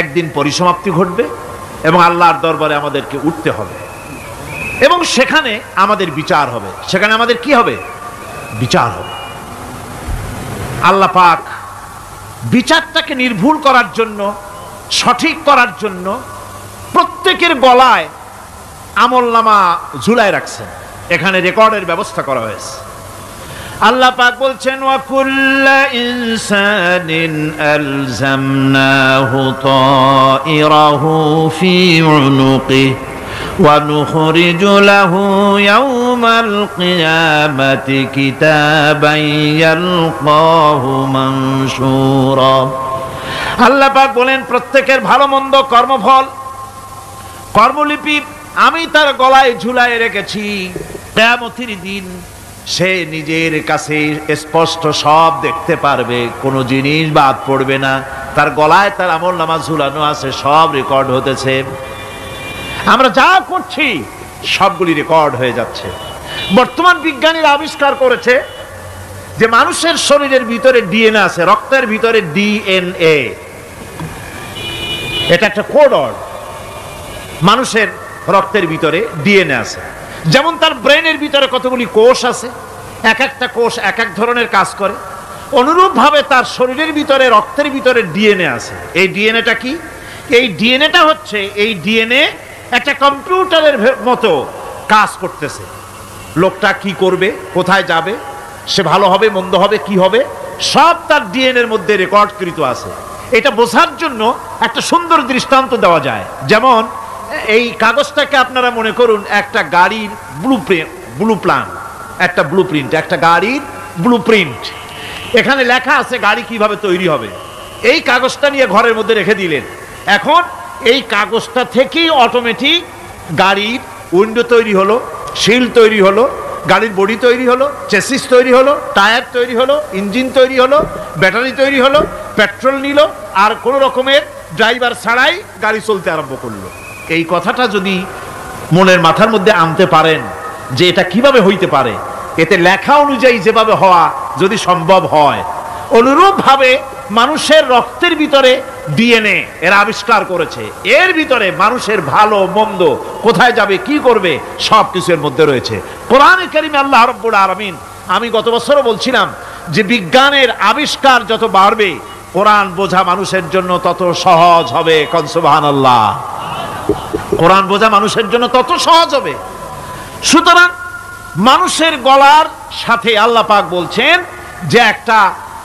একদিন পরিসমাপ্তি ঘটবে এবং আল্লাহর দরবারে আমাদেরকে উঠতে হবে এবং সেখানে আমাদের বিচার হবে। সেখানে আমাদের কি হবে? বিচার হবে। আল্লাহ পাক বিচারটাকে নির্ভুল করার জন্য, সঠিক করার জন্য প্রত্যেকের গলায় আমলনামা ঝুলায় রাখছেন। এখানে রেকর্ডের ব্যবস্থা করা হয়েছে। আল্লাহ পাক বলছেন, ওয়া কুল্লা ইনসানিন আলজামনাহু তাইরাহু ফি উনুকি ওয়া নুখরিজু লাহু ইয়াওমাল কিয়ামাতি কিতাবান ইয়ালকাহু মানশুরা। আল্লাহ পাক বলেন, প্রত্যেকের ভালো মন্দ কর্মফল, কর্মলিপি আমি তার গলায় ঝুলায় রেখেছি। কিয়ামতের দিন সে নিজের কাছে স্পষ্ট সব দেখতে পারবে, কোনো জিনিস বাদ পড়বে না। তার গলায় তার আমলনামা ঝুলানো আছে, সব রেকর্ড হতেছে। আমরা যা করছি সবগুলি রেকর্ড হয়ে যাচ্ছে। বর্তমান বিজ্ঞানীরা আবিষ্কার করেছে যে মানুষের শরীরের ভিতরে ডিএনএ আছে, রক্তের ভিতরে ডিএনএ, এটা একটা কোড। মানুষের রক্তের ভিতরে ডিএনএ আছে। যেমন তার ব্রেনের ভিতরে কতগুলি কোষ আছে, এক একটা কোষ এক এক ধরনের কাজ করে, অনুরূপভাবে তার শরীরের ভিতরে রক্তের ভিতরে ডিএনএ আছে। এই ডিএনএটা কি? এই ডিএনএটা হচ্ছে, এই ডিএনএ একটা কম্পিউটারের মতো কাজ করতেছে। লোকটা কি করবে, কোথায় যাবে, সে ভালো হবে মন্দ হবে কি হবে, সব তার ডিএনএর মধ্যে রেকর্ডকৃত আছে। এটা বোঝার জন্য একটা সুন্দর দৃষ্টান্ত দেওয়া যায়। যেমন এই কাগজটাকে আপনারা মনে করুন একটা গাড়ির একটা গাড়ির ব্লুপ্রিন্ট। এখানে লেখা আছে গাড়ি কিভাবে তৈরি হবে। এই কাগজটা নিয়ে ঘরের মধ্যে রেখে দিলেন। এখন এই কাগজটা থেকেই অটোমেটিক গাড়ির উইন্ডো তৈরি হলো, শিল তৈরি হলো, গাড়ির বডি তৈরি হলো, চেসিস তৈরি হলো, টায়ার তৈরি হলো, ইঞ্জিন তৈরি হলো, ব্যাটারি তৈরি হলো, পেট্রোল নিল, আর কোনো রকমের ড্রাইভার ছাড়াই গাড়ি চলতে আরম্ভ করলো। এই কথাটা যদি মনের মাথার মধ্যে আনতে পারেন যে এটা কিভাবে হইতে পারে, এতে লেখা অনুযায়ী যেভাবে হওয়া যদি সম্ভব হয়। অনুরূপ ভাবে মানুষের রক্তের ভিতরে ডিএনএ এরা আবিষ্কার করেছে, এর ভিতরে মানুষের ভালো মন্দ কোথায় যাবে কি করবে সবকিছু এর মধ্যে রয়েছে। কোরআনে কারিমে আল্লাহ রাব্বুল আলামিন, আমি গত বছরও বলছিলাম যে বিজ্ঞানের আবিষ্কার যত বাড়বে কোরআন বোঝা মানুষের জন্য তত সহজ হবে। কোন সুবহানাল্লাহ। কোরআন বোঝা মানুষের জন্য তত সহজ হবে। সুতরাং মানুষের গলার সাথে আল্লাহ পাক বলছেন যে একটা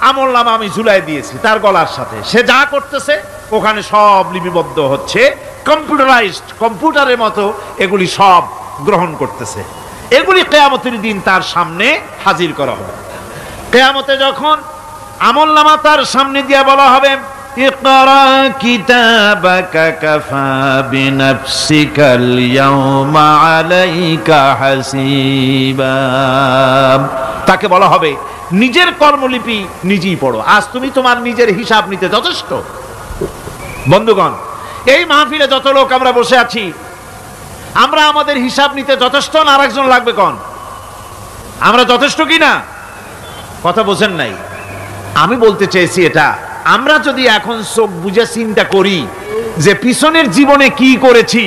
আমলনামা আমি ঝুলাই দিয়েছি তার গলার সাথে, সে যা করতেছে ওখানে সব লিপিবদ্ধ হচ্ছে, কম্পিউটারাইজড, কম্পিউটারের মতো এগুলি সব গ্রহণ করতেছে। এগুলি কিয়ামতের দিন তার সামনে হাজির করা হবে। কিয়ামতে যখন আমলনামা তার সামনে দিয়ে বলা হবে, ইকরা কিতাবাকা কাফা বিনাফসিকাল ইয়াওমা আলাইকা হাসিবা, তাকে বলা হবে নিজের কর্মলিপি নিজেই পড়ো, আজ তুমি তোমার নিজের হিসাব নিতে যথেষ্ট। বন্ধুগণ, এই মাহফিলে যত লোক আমরা বসে আছি, আমরা আমাদের হিসাব নিতে যথেষ্ট না আরেকজন লাগবে? কোন আমরা যথেষ্ট কি না? কথা বোঝেন নাই। আমি বলতে চেয়েছি এটা, আমরা যদি এখন চোখ বুঝে চিন্তা করি যে পিছনের জীবনে কি করেছি,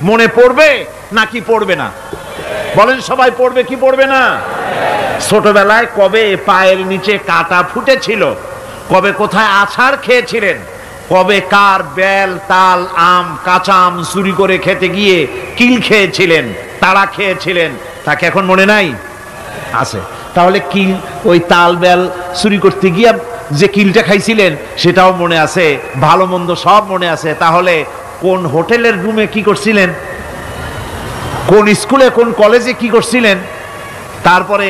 মনে পড়বে নাকি পড়বে না? বলেন সবাই, পড়বে কি পড়বে না? ছোটবেলায় কবে পায়ের নিচে কাটা ফুটেছিল, কবে কোথায় আছাড় খেয়েছিলেন, কবে কার বেল তাল আম কাঁচা আম চুরি করে খেতে গিয়ে কিল খেয়েছিলেন, তাড়া খেয়েছিলেন, তাকে এখন মনে নাই? আছে। তাহলে কিল, ওই তাল বেল চুরি করতে গিয়ে যে কিলটা খাইছিলেন সেটাও মনে আছে, ভালো মন্দ সব মনে আছে। তাহলে কোন হোটেলের রুমে কি করছিলেন, কোন স্কুলে কোন কলেজে কি করছিলেন, তারপরে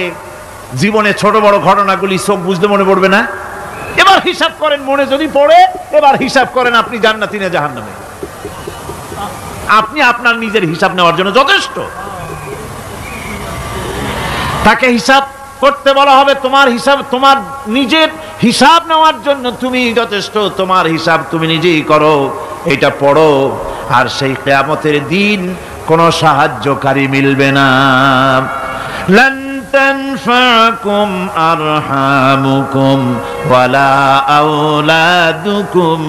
জীবনে ছোট বড় ঘটনাগুলি সব বুঝতে মনে পড়বে না? এবার হিসাব করেন, মনে যদি পড়ে এবার হিসাব করেন আপনি জান্নাতি না জাহান্নামী। আপনি আপনার নিজের হিসাব নেওয়ার জন্য যথেষ্ট। তাকে হিসাব করতে বলা হবে, তোমার হিসাব, তোমার নিজের হিসাব নেওয়ার জন্য তুমি যথেষ্ট, তোমার হিসাব তুমি নিজেই করো, এটা পড়ো। আর সেই কিয়ামতের দিন কোনো সাহায্যকারী মিলবে না। লান তানফাকুম আরহামুকুম ওয়ালা আওলাদুকুম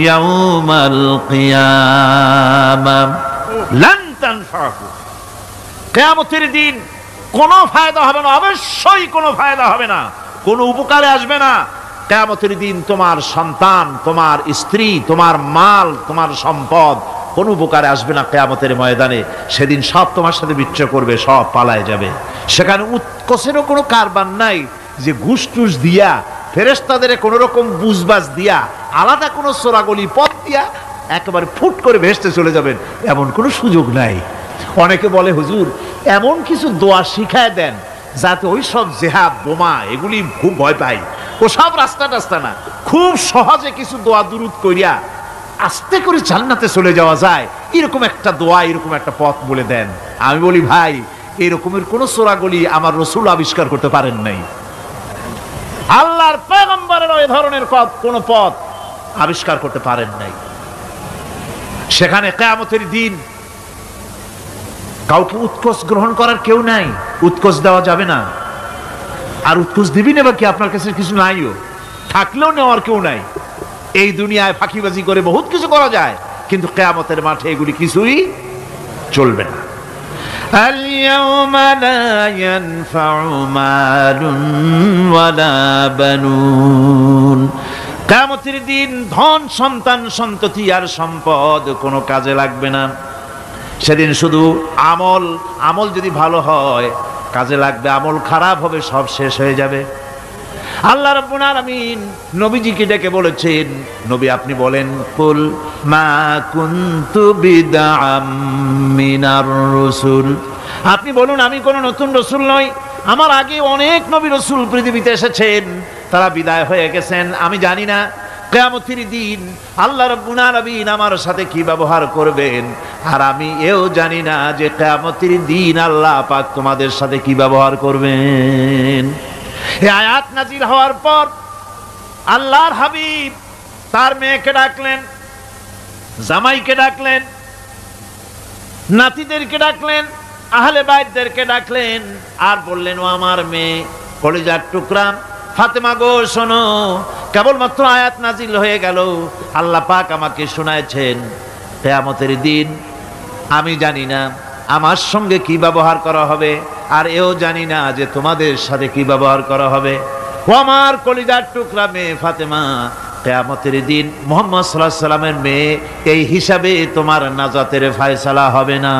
ইয়াউমাল কিয়ামাহ। লান তানফাকুম, কিয়ামতের দিন কোনো ফায়দা হবে না, অবশ্যই কোনো ফায়দা হবে না, কোনো উপকারে আসবে না। কিয়ামতের দিন তোমার সন্তান, তোমার স্ত্রী, তোমার মাল, তোমার সম্পদ কোনো উপকারে আসবে না। কিয়ামতের ময়দানে সেদিন সব তোমার সাথে বিচ্ছেদ করবে, সব পালায় যাবে। সেখানে উৎকোষেরও কোনো কারবার নাই যে ঘুষ টুস দিয়া, ফেরেশতাদের কোনো রকম বুঝবাজ দিয়া, আলাদা কোনো চোরাগলি পথ দিয়া একেবারে ফুট করে ভেসতে চলে যাবেন, এমন কোনো সুযোগ নাই। অনেকে বলে, হুজুর এমন কিছু দোয়া শিখায় দেন যাতে ওই সব জেহাদ বোমা এগুলি খুব ভয় পাই, ও সব রাস্তা টাস্তা না, খুব সহজে কিছু দোয়া দুরুদ করিয়া আস্তে করে জান্নাতে চলে যাওয়া যায়, এরকম একটা দোয়া, এরকম একটা পথ বলে দেন। আমি বলি, ভাই এরকমের কোন চোরাগলি আমার রাসূল আবিষ্কার করতে পারেন নাই, আল্লাহর পয়গম্বরের ওই ধরনের কোন পথ আবিষ্কার করতে পারেন নাই। সেখানে কিয়ামতের দিন কাউকে উৎকোষ গ্রহণ করার কেউ নাই, উৎকোষ দেওয়া যাবে না। আর উৎকোষ দিবি না কি, আপনার কাছে কিছু নাইও, থাকলেও নেওয়ার কেউ নাই। এই দুনিয়ায় ফাঁকিবাজি করে বহুত কিছু করা যায়, কিন্তু কিয়ামতের মাঠে এগুলি কিছুই চলবে না। আল-ইয়াওমা লা ইয়ানফা'ু মালুন ওয়ালা বানুন, কিয়ামতের দিন ধন সন্তান সন্ততি আর সম্পদ কোনো কাজে লাগবে না। সেদিন শুধু আমল যদি ভালো হয় কাজে লাগবে, আমল খারাপ হবে সব শেষ হয়ে যাবে। আল্লাহ রাব্বুল আলামিন নবীজিকে ডেকে বলেছেন, নবী আপনি বলেন, কুল মা কুনতু বিদআম মিনার রাসূল, আপনি বলুন আমি কোন নতুন রাসূল নই, আমার আগে অনেক নবী রাসূল পৃথিবীতে এসেছেন, তারা বিদায় হয়ে গেছেন। আমি জানি না কিয়ামতের দিন আল্লাহ রাব্বুল আলামিন আমার সাথে কি ব্যবহার করবেন, আর আমি এও জানি না যে কিয়ামতের দিন আল্লাহ পাক তোমাদের সাথে কি ব্যবহার করবেন। এই আয়াত নাজিল হওয়ার পর আল্লাহর হাবিব তার মেয়েকে ডাকলেন, জামাইকে ডাকলেন, নাতিদেরকে ডাকলেন, আহলে বাইতদেরকে ডাকলেন, আর বললেন, ও আমার মেয়ে, কলিজার টুকরা ফাতেমা গো শোনো, কেবলমাত্র আয়াত নাজিল হয়ে গেল, আল্লাহ পাক আমাকে শোনায়ছেন কিয়ামতের দিন আমি জানি না আমার সঙ্গে কি ব্যবহার করা হবে, আর এও জানি না যে তোমাদের সাথে কি ব্যবহার করা হবে। ও আমার কলিজার টুকরা মেয়ে ফাতেমা, কিয়ামতের দিন মুহাম্মদ সাল্লাল্লাহু আলাইহি সাল্লামের মেয়ে, এই হিসাবে তোমার নাজাতের ফয়সালা হবে না।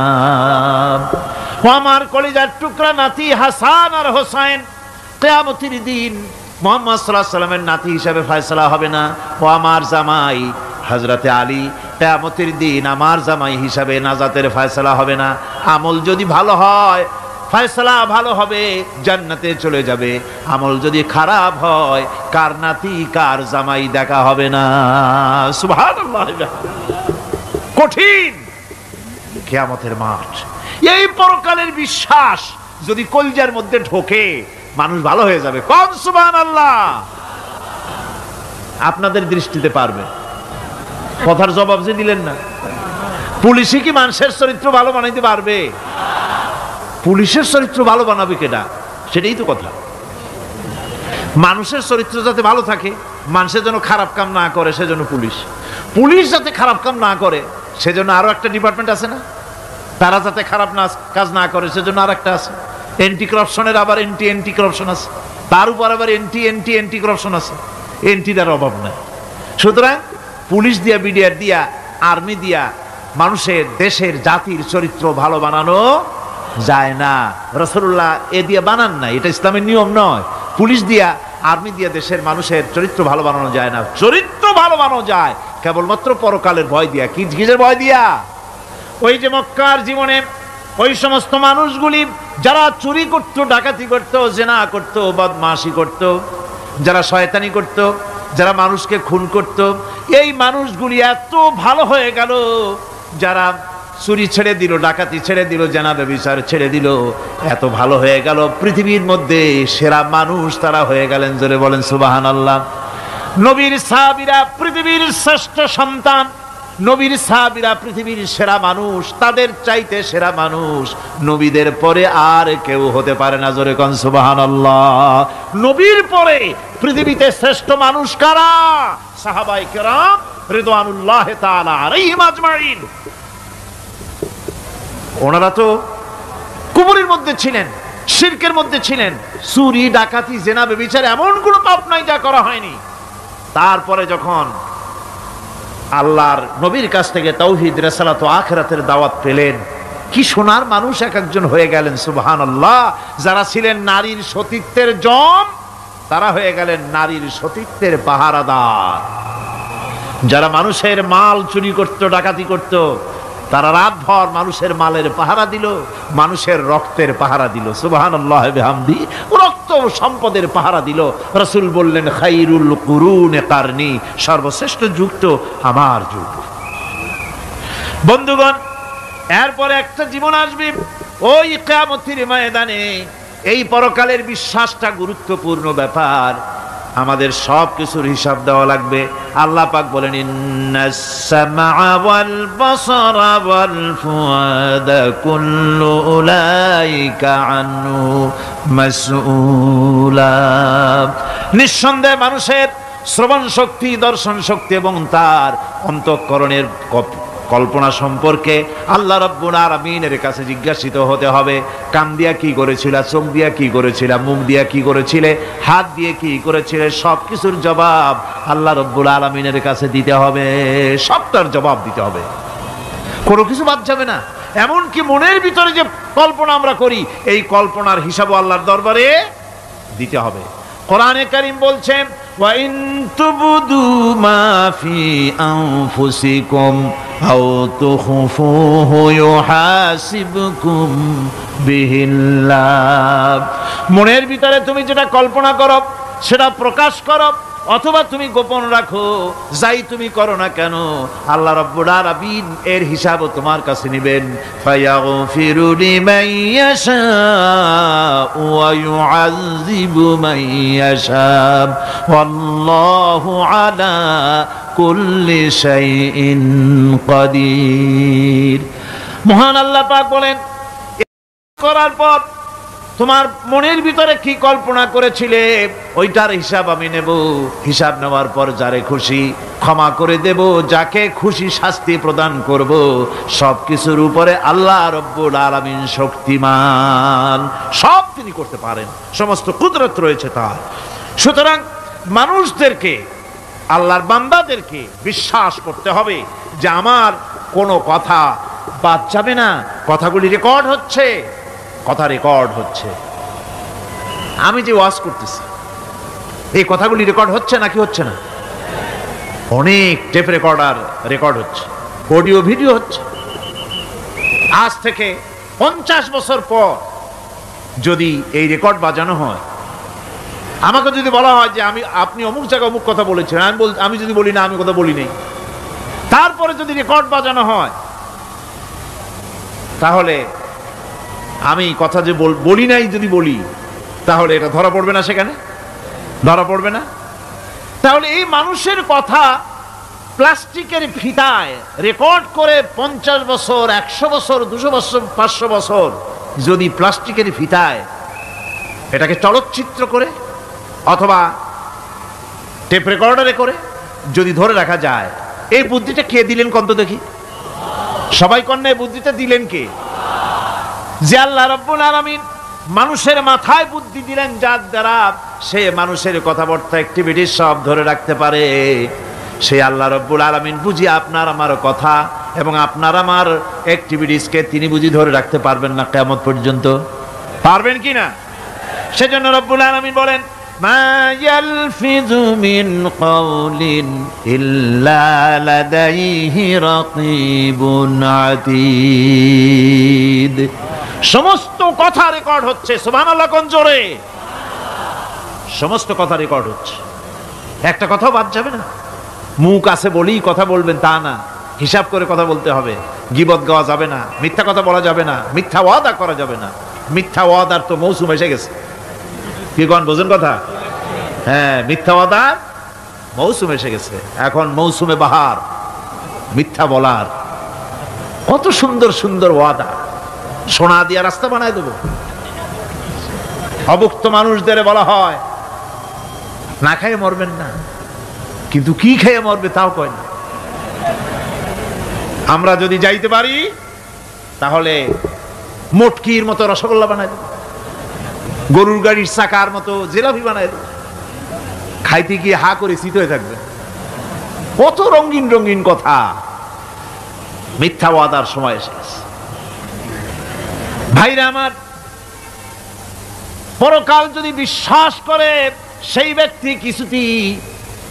ও আমার কলিজার টুকরা নাতি হাসান আর হোসেন, কিয়ামতের দিন মুহাম্মদ সাল্লাল্লাহু আলাইহি সাল্লামের নাতি হিসাবে ফয়সালা হবে না। ও আমার জামাই হযরতে আলী, কিয়ামতের দিন আমার জামাই হিসাবে নাজাতের ফয়সালা হবে না। আমল যদি ভালো হয় ফয়সালা ভালো হবে, জান্নাতে চলে যাবে। আমল যদি খারাপ হয় কার নাতি কার জামাই দেখা হবে না। সুবহানাল্লাহ। কঠিন কিয়ামতের মাঠ। এই পরকালের বিশ্বাস যদি কলজার মধ্যে ঢোকে মানুষ ভালো হয়ে যাবে। কোন সুবহানাল্লাহ। আপনাদের দৃষ্টিতে পারবে। কথার জবাব যে দিলেন না। পুলিশে কি মানুষের চরিত্র ভালো বানাইতে পারবে? পুলিশের চরিত্র ভালো বানাবে কেডা? সেটাই তো কথা। মানুষের চরিত্র যাতে ভালো থাকে, মানুষের জন্য খারাপ কাম না করে, সেজন্য পুলিশ। পুলিশ যাতে খারাপ কাম না করে সেজন্য আরো একটা ডিপার্টমেন্ট আছে না? তারা যাতে খারাপ কাজ না করে সেজন্য আর একটা আছে। এন্টি করাপশনের আবার এন্টি করাপশন আছে, তার উপর আবার এন্টি করাপশন আছে। এন্টিটার অভাব নাই। সুতরাং পুলিশ দিয়া, বিডিআর দিয়া, আর্মি দিয়া মানুষের, দেশের, জাতির চরিত্র ভালো বানানো যায় না। রাসূলুল্লাহ এ দিয়ে বানান না, এটা ইসলামের নিয়ম নয়। পুলিশ দিয়া, আর্মি দিয়া দেশের মানুষের চরিত্র ভালো বানানো যায় না। চরিত্র ভালো বানানো যায় কেবলমাত্র পরকালের ভয় দিয়া। কিসের ভয় দিয়া? ওই যে মক্কার জীবনে ওই সমস্ত মানুষগুলি যারা চুরি করত, ডাকাতি করত, জেনা করত, বদমাশি করত, যারা শয়তানি করত, যারা মানুষকে খুন করত, এই মানুষগুলি এত ভালো হয়ে গেল, যারা চুরি ছেড়ে দিল, ডাকাতি ছেড়ে দিল, জেনা ব্যভিচার ছেড়ে দিল, এত ভালো হয়ে গেল, পৃথিবীর মধ্যে সেরা মানুষ তারা হয়ে গেলেন। জোরে বলেন সুবহানাল্লাহ। নবীর সাহাবীরা পৃথিবীর শ্রেষ্ঠ সন্তান, নবীর সাহাবীরা পৃথিবীর সেরা মানুষ, তাদের চাইতে সেরা মানুষ নবীদের পরে আর কেউ হতে পারে না। জোরে কোন সুবহানাল্লাহ। নবীর পরে পৃথিবীতে শ্রেষ্ঠ মানুষ কারা? সাহাবায়ে কেরাম রিদওয়ানুল্লাহি তাআলা আলাইহিম আজমাইন। ওনারা তো কুফরের মধ্যে ছিলেন, শিরকের মধ্যে ছিলেন, চুরি, ডাকাতি, জেনা, ব্যভিচার এমন কোনো পাপ নাই যা করা হয়নি। তারপরে যখন আল্লাহর নবীর কাছ থেকে তাওহীদ, রিসালাত ও আখিরাতের দাওয়াত পেলেন, কি সোনার মানুষ এক একজন হয়ে গেলেন। সুবহানাল্লাহ। যারা ছিলেন নারীর সতীত্বের জম, তারা হয়ে গেলেন নারীর সতীত্বের পাহারাদার। যারা মানুষের মাল চুরি করত, ডাকাতি করত, তারা রাতভর মানুষের মালের পাহারা দিল, মানুষের রক্তের পাহারা দিল। সুবহানাল্লাহ বিহামদি। রক্ত সম্পদের পাহারা দিল। রাসূল বললেন খায়রুল কুরুনে কারনি, সর্বশ্রেষ্ঠ যুগ তো আমার যুগ। বন্ধুগণ, এরপরে একটা জীবন আসবে ওই কিয়ামতের ময়দানে। এই পরকালের বিশ্বাসটা গুরুত্বপূর্ণ ব্যাপার। আমাদের সব কিছুর হিসাব দেওয়া লাগবে। আল্লাহ পাক বলেন ইন্নাস সামআ ওয়াল বাসারা ওয়াল ফুআদা কুল্লু উলাইকা আনহু মাসউলা। নিঃসন্দেহে মানুষের শ্রবণ শক্তি, দর্শন শক্তি এবং তার অন্তঃকরণের কল্পনা সম্পর্কে আল্লাহ রাব্বুল আলামিনের কাছে জিজ্ঞাসিত হতে হবে। কান দিয়া কি করেছিলা, চোখ দিয়া কি করেছিলা, মুখ দিয়া কি করেছিলে, হাত দিয়ে কি করেছিলে, সব কিছুর জবাব আল্লাহ রাব্বুল আলামিনের কাছে দিতে হবে। সবটার জবাব দিতে হবে, কোনো কিছু বাদ যাবে না। এমনকি মনের ভিতরে যে কল্পনা আমরা করি, এই কল্পনার হিসাবও আল্লাহর দরবারে দিতে হবে। কোরআনে কারীম বলছেন ওয়া ইন তুবদু মা ফি আনফুসিকুম আও তুখফুহু ইউহাসিবকুম বিহিল্লাহ। মনের ভিতরে তুমি যেটা কল্পনা করো সেটা প্রকাশ করো, অথবা তুমি গোপন রাখো, যাই তুমি করো না কেন আল্লাহ রাব্বুল আলামিন এর হিসাবও তোমার কাছে নেবেন। ফায়াগফিরু লিমান ইয়াশা ওয়া ইউআযিবু মান ইয়াশা ওয়াল্লাহু আলা কুল্লি শাইইন কাদির। মহান আল্লাহ পাক বলেন, করার পর তোমার মনের ভিতরে কি কল্পনা করেছিলে ওইটার হিসাব আমি নেব। হিসাব নেওয়ার পর যারে খুশি ক্ষমা করে দেব, যাকে খুশি শাস্তি প্রদান করব। সবকিছুর উপরে আল্লাহ রব্বুল আলামিন শক্তিমান, সব তিনি করতে পারেন, সমস্ত কুদরত রয়েছে তার। সুতরাং মানুষদেরকে, আল্লাহর বান্দাদেরকে বিশ্বাস করতে হবে যে আমার কোনো কথা বাদ যাবে না, কথাগুলি রেকর্ড হচ্ছে, কথা রেকর্ড হচ্ছে। আমি যে ওয়াজ করতেছি এই কথাগুলি রেকর্ড হচ্ছে নাকি হচ্ছে না? অনেক টেপ রেকর্ডার রেকর্ড হচ্ছে, অডিও ভিডিও হচ্ছে। আজ থেকে 50 বছর পর যদি এই রেকর্ড বাজানো হয়, আমাকে যদি বলা হয় যে আপনি অমুক জায়গায় অমুক কথা বলেছেন, আমি যদি বলি না আমি কথা বলি নাই, তারপরে যদি রেকর্ড বাজানো হয়, তাহলে আমি কথা যে বলি নাই যদি বলি, তাহলে এটা ধরা পড়বে না? সেখানে ধরা পড়বে না? তাহলে এই মানুষের কথা প্লাস্টিকের ফিতায় রেকর্ড করে 50 বছর, 100 বছর, 200 বছর, 500 বছর যদি প্লাস্টিকের ফিতায় এটাকে চলচ্চিত্র করে অথবা টেপ রেকর্ডারে করে যদি ধরে রাখা যায়, এই বুদ্ধিটা কে দিলেন কন্ত দেখি? সবাই কন্যা এই বুদ্ধিটা দিলেন কে? যে আল্লাহ রাব্বুল আলামিন মানুষের মাথায় বুদ্ধি দিলেন, যার দ্বারা সে মানুষের কথাবার্তা অ্যাক্টিভিটি সব ধরে রাখতে পারে। সে আল্লাহ রাব্বুল আলামিন বুঝি আপনার আমার কথা এবং আপনার আমার অ্যাক্টিভিটিসকে তিনি বুঝি ধরে রাখতে পারবেন না কিয়ামত পর্যন্ত? পারবেন কি না? সেজন্য রাব্বুল আলামিন বলেন, মা ইয়ালফিযু মিন কাওলিন ইল্লা লাদাইহি রাকীবুন আতীদ। সমস্ত কথা রেকর্ড হচ্ছে। সুবহানাল্লাহ কোন জোরে! সমস্ত কথা রেকর্ড হচ্ছে, একটা কথাও বাদ যাবে না। মুখ আছে বলেই কথা বলবেন তা না, হিসাব করে কথা বলতে হবে। গীবত গাওয়া যাবে না, মিথ্যা কথা বলা যাবে না, মিথ্যা ওয়াদা করা যাবে না। মিথ্যা ওয়াদার তো মৌসুম এসে গেছে। কি কোন বোঝেন কথা? হ্যাঁ, মিথ্যা ওয়াদার মৌসুম এসে গেছে। এখন মৌসুমে বাহার, মিথ্যা বলার। কত সুন্দর সুন্দর ওয়াদা, সোনা দিয়া রাস্তা বানায় দেব। অভুক্ত মানুষদের বলা হয় না খেয়ে মরবেন না, কিন্তু কি খেয়ে মরবে তাও কয় না। আমরা যদি যাইতে পারি তাহলে মটকির মতো রসগোল্লা বানায় দেব, গরুর গাড়ির চাকার মতো জিলাপি বানায় দেব। খাইতে গিয়ে হা করে শীত হয়ে থাকবে। কত রঙিন রঙিন কথা। মিথ্যা ওয়াদার সময় এসে গেছে। ভাইরা আমার, পরকাল যদি বিশ্বাস করে সেই ব্যক্তি কিছুতেই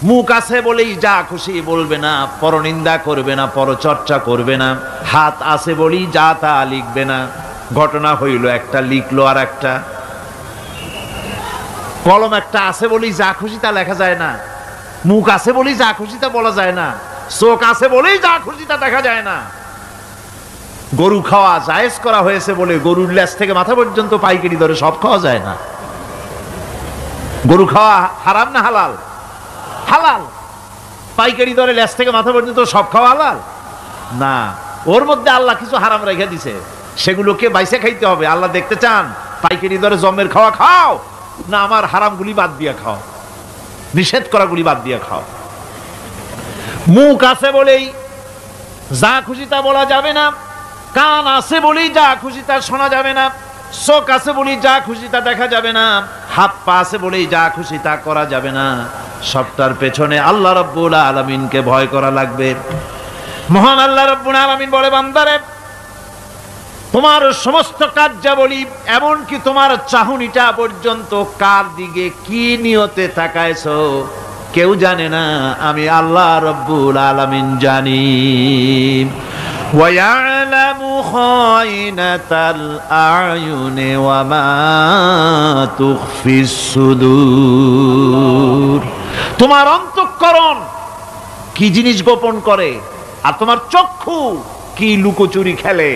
মুখ আছে বলেই যা খুশি বলবে না, পরনিন্দা করবে না, পরচর্চা করবে না, হাত আছে বলেই যা তা লিখবে না। ঘটনা হইল একটা, লিখলো আর একটা। কলম একটা আছে বলেই যা খুশি তা লেখা যায় না, মুখ আছে বলেই যা খুশি তা বলা যায় না, চোখ আছে বলেই যা খুশি তা দেখা যায় না। গরু খাওয়া জায়েজ করা হয়েছে বলে গরুর লেজ থেকে মাথা পর্যন্ত পাইকারি দরে সব খাওয়া যায় না। গরু খাওয়া হারাম না হালাল? হালাল। পাইকারি দরে লেজ থেকে মাথা পর্যন্ত সব খাওয়া হালাল না। ওর মধ্যে আল্লাহ কিছু হারাম রেখে দিছে, সেগুলোকে বাইসে খাইতে হবে। আল্লাহ দেখতে চান পাইকারি দরে জমের খাওয়া খাও না আমার হারামগুলি বাদ দিয়া খাও, নিষেধ করাগুলি বাদ দিয়া খাও। মুখ আছে বলেই যা খুশি তা বলা যাবে না, কান আছে বলেই যা খুশি তা শোনা যাবে না, চোখ আছে বলেই যা খুশি তা দেখা যাবে না, হাত পা আছে বলেই যা খুশি তা করা যাবে না। সবটার পেছনে আল্লাহ রাব্বুল আলামিনকে ভয় করা লাগবে। মহান আল্লাহ রাব্বুল আলামিন বলে, বান্দারে তোমার সমস্ত কার্যাবলী এমনকি তোমার চাহনিটা পর্যন্ত কার দিকে কি নিয়তে তাকায়ছো কেউ জানে না, আমি আল্লাহ রাব্বুল আলামিন জানি। وَيَعْلَمُ خَائِنَةَ الْأَعْيُنِ وَمَا تُخْفِي الصُّدُورُ। তোমার অন্তঃকরণ কি জিনিস গোপন করে আর তোমার চক্ষু কি লুকোচুরি খেলে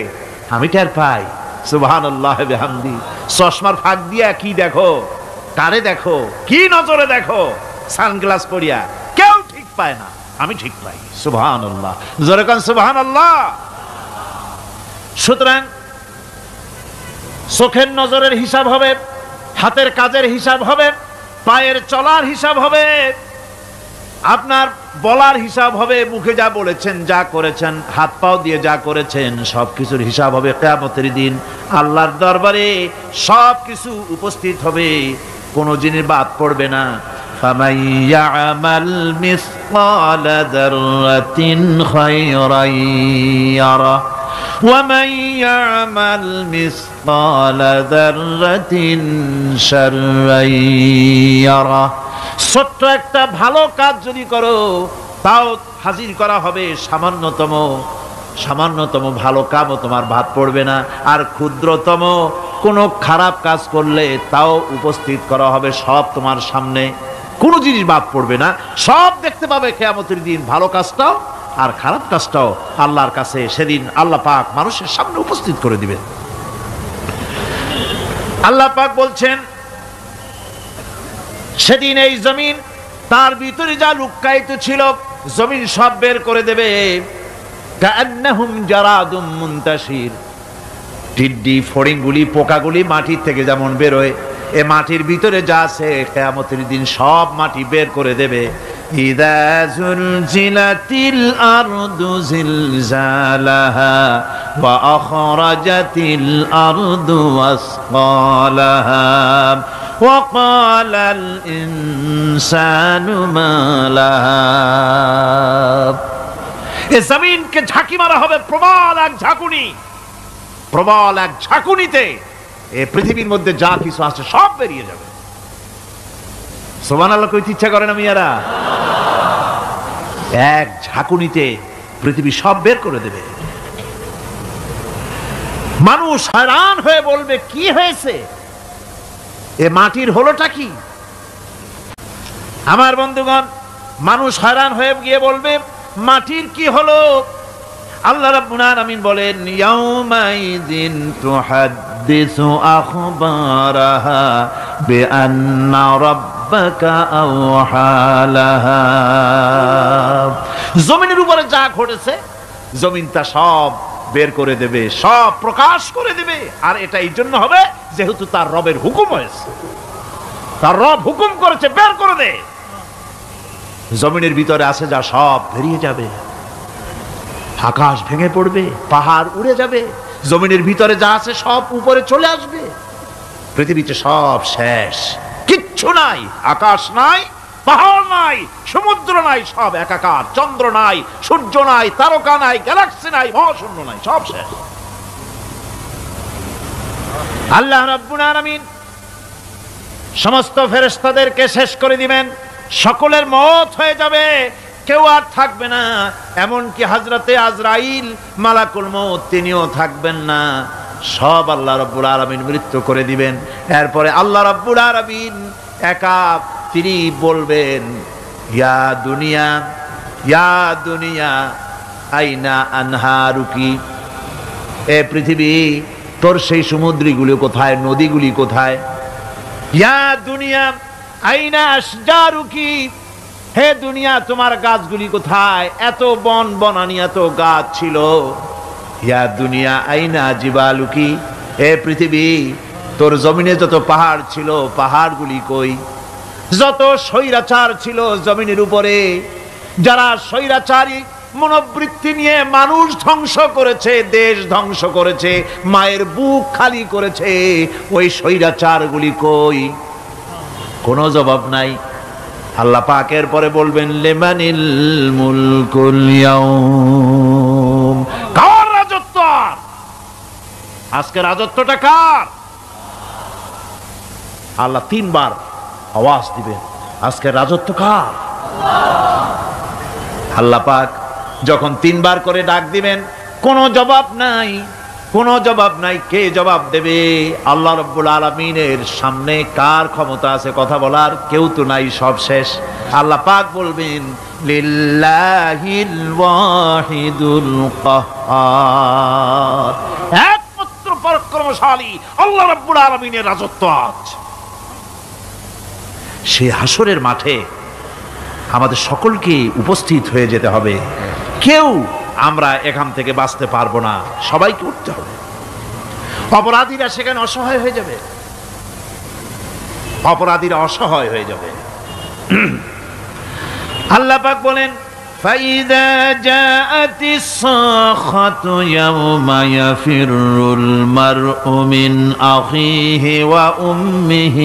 আমি টের পাই। সুবহানাল্লাহ বিহামদি। চশমার ফাঁক দিয়া কি দেখো, কারে দেখো, কি নজরে দেখো, সানগ্লাস পরিয়া কেউ ঠিক পায় না, আমি ঠিক পাই। সুবহানাল্লাহ, জোরে কান সুবহানাল্লাহ। সুতরাং চোখের নজরের হিসাব হবে, হাতের কাজের হিসাব হবে, পায়ের চলার হিসাব হবে, আপনার বলার হিসাব হবে, মুখে যা বলেছেন, যা করেছেন, হাত পাও দিয়ে যা করেছেন, সবকিছুর হিসাব হবে কিয়ামতের দিন। আল্লাহর দরবারে সবকিছু উপস্থিত হবে, কোনো জিনিস বাদ পড়বে না। فَمَن يَعْمَلْ مِثْقَالَ ذَرَّةٍ خَيْرًا يَرَهُ وَمَن يَعْمَلْ مِثْقَالَ ذَرَّةٍ شَرًّا يَرَهُ। ছোট্ট একটা ভালো কাজ যদি করো, তাও হাজির করা হবে সামান্যতম ভালো কাজও তোমার বাদ পড়বে না। আর ক্ষুদ্রতম কোনো খারাপ কাজ করলে তাও উপস্থিত করা হবে, সব তোমার সামনে, কোনো জিনিস বাদ পড়বে না, সব দেখতে পাবে কিয়ামতের দিন। ভালো কাজটাও আর খারাপ কাজটাও আল্লাহর কাছে সেদিন আল্লাহ পাক মানুষের সামনে উপস্থিত করে দিবেন। আল্লাহ পাক বলছেন, সেদিন এই জমিন, তার ভিতরে যা লুক্কায়িত ছিল, জমিন সব বের করে দেবে। কাআন্নাহুম জারাদুম মুনতাশির, টিড্ডি, ফড়িংগুলি, পোকাগুলি মাটির থেকে যেমন বেরোয়, এ মাটির ভিতরে যা আছে কিয়ামতের দিন সব মাটি বের করে দেবে। ইযা যুলজিলাতিল আরদু জিলজালাহা ওয়া আখরাজাতিল আরদু আসকালাহা ওয়া ক্বালাল ইনসানু মা লাহা। এ জমিনকে ঝাঁকি মারা হবে, প্রবল এক ঝাঁকুনি, প্রবল এক ঝাঁকুনিতে এই পৃথিবীর মধ্যে যা কিছু আছে সব বেরিয়ে যাবে। সুবহানাল্লাহ কইতে ইচ্ছা করে না মিয়ারা? এক ঝাঁকুনিতে পৃথিবী সব বের করে দেবে। মানুষ হয়রান হয়ে বলবে, কি হয়েছে, এ মাটির হলোটা কি? আমার বন্ধুগণ, মানুষ হয়রান হয়ে গিয়ে বলবে, মাটির কি হলো? আল্লাহ রাব্বুল আলামিন বলেন, ইয়াউমাইযিন তুহাদ্দিসু আখবারাহা বিআন্না রাব্বাকা আওহালাহা। জমিনের উপরে যা ঘটেছে, জমিন তা সব বের করে দেবে, সব প্রকাশ করে দেবে। আর এটা এই জন্য হবে যেহেতু তার রবের হুকুম হয়েছে, তার রব হুকুম করেছে, বের করে দে। জমিনের ভিতরে আছে যা সব বেরিয়ে যাবে, আকাশ ভেঙে পড়বে, পাহাড় উড়ে যাবে, জমিনের ভিতরে যা আছে সব উপরে চলে আসবে, পৃথিবীতে সব শেষ, কিচ্ছু নাই, আকাশ নাই, পাহাড় নাই, সমুদ্র নাই, সব একাকার, চন্দ্র নাই, সূর্য নাই, তারকা নাই, গ্যালাক্সি নাই, মহাশূন্য নাই, সব শেষ। আল্লাহ রাব্বুল আলামিন সমস্ত ফেরেশতাদেরকে শেষ করে দিবেন, সকলের মওত হয়ে যাবে, কেউ আর থাকবে না। এমনকি হযরতে আজরাইল মালাকুল মউত তিনিও থাকবেন না, সব আল্লাহ রাব্বুল আলামিন মৃত্যু করে দিবেন। এরপরে আল্লাহ রাব্বুল আলামিন একা তিনি বলবেন, ইয়া দুনিয়া, ইয়া দুনিয়া আইনা আনহারুকি, এ পৃথিবী তোর সেই সমুদ্রগুলি কোথায়, নদীগুলি কোথায়? ইয়া দুনিয়া আইনা আশজারুকি, হে দুনিয়া তোমার গাছগুলি কোথায়? এত বন বনানি, এত গাছ ছিল। ইয়া দুনিয়া আইনা জিবালুকি, হে পৃথিবী তোর জমিনে যত পাহাড় ছিল, পাহাড়গুলি কই? যত স্বৈরাচার ছিল জমিনের উপরে, যারা স্বৈরাচারী মনোবৃত্তি নিয়ে মানুষ ধ্বংস করেছে, দেশ ধ্বংস করেছে, মায়ের বুক খালি করেছে, ওই স্বৈরাচারগুলি কই? কোনো জবাব নাই। আল্লাহ পাকের পরে বলবেন, লিমানিল মুলকুল ইয়াউম, কার রাজত্ব? আজকে রাজত্বটা কার? আল্লাহ তিনবার আওয়াজ দিবেন, আজকে রাজত্ব কার? আল্লাহ পাক যখন তিনবার করে ডাক দিবেন, কোনো জবাব নাই, কোনো জবাব নাই। কে জবাব দেবে? আল্লাহ রাব্বুল আলামিনের সামনে কার ক্ষমতা আছে কথা বলার? কেউ তো নাই, সব শেষ। আল্লাহ পাক বলবেন, লিল্লাহিল ওয়াহিদুল কাহ্হার, একমাত্র পরাক্রমশালী আল্লাহ রাব্বুল আলামিনের রাজত্ব আজ। সেই হাসরের মাঠে আমাদের সকলকে উপস্থিত হয়ে যেতে হবে, কেউ আমরা এখান থেকে বাঁচতে পারবো না, সবাইকে উঠতে হবে। অপরাধীরা সেখানে অসহায় হয়ে যাবে, অপরাধীরা অসহায় হয়ে যাবে। আল্লাহ পাক বলেন فَإِذَا جَاءَتِ الصَّاخَّةُ يَوْمَ يَفِرُّ الْمَرْءُ مِنْ أَخِيهِ وَأُمِّهِ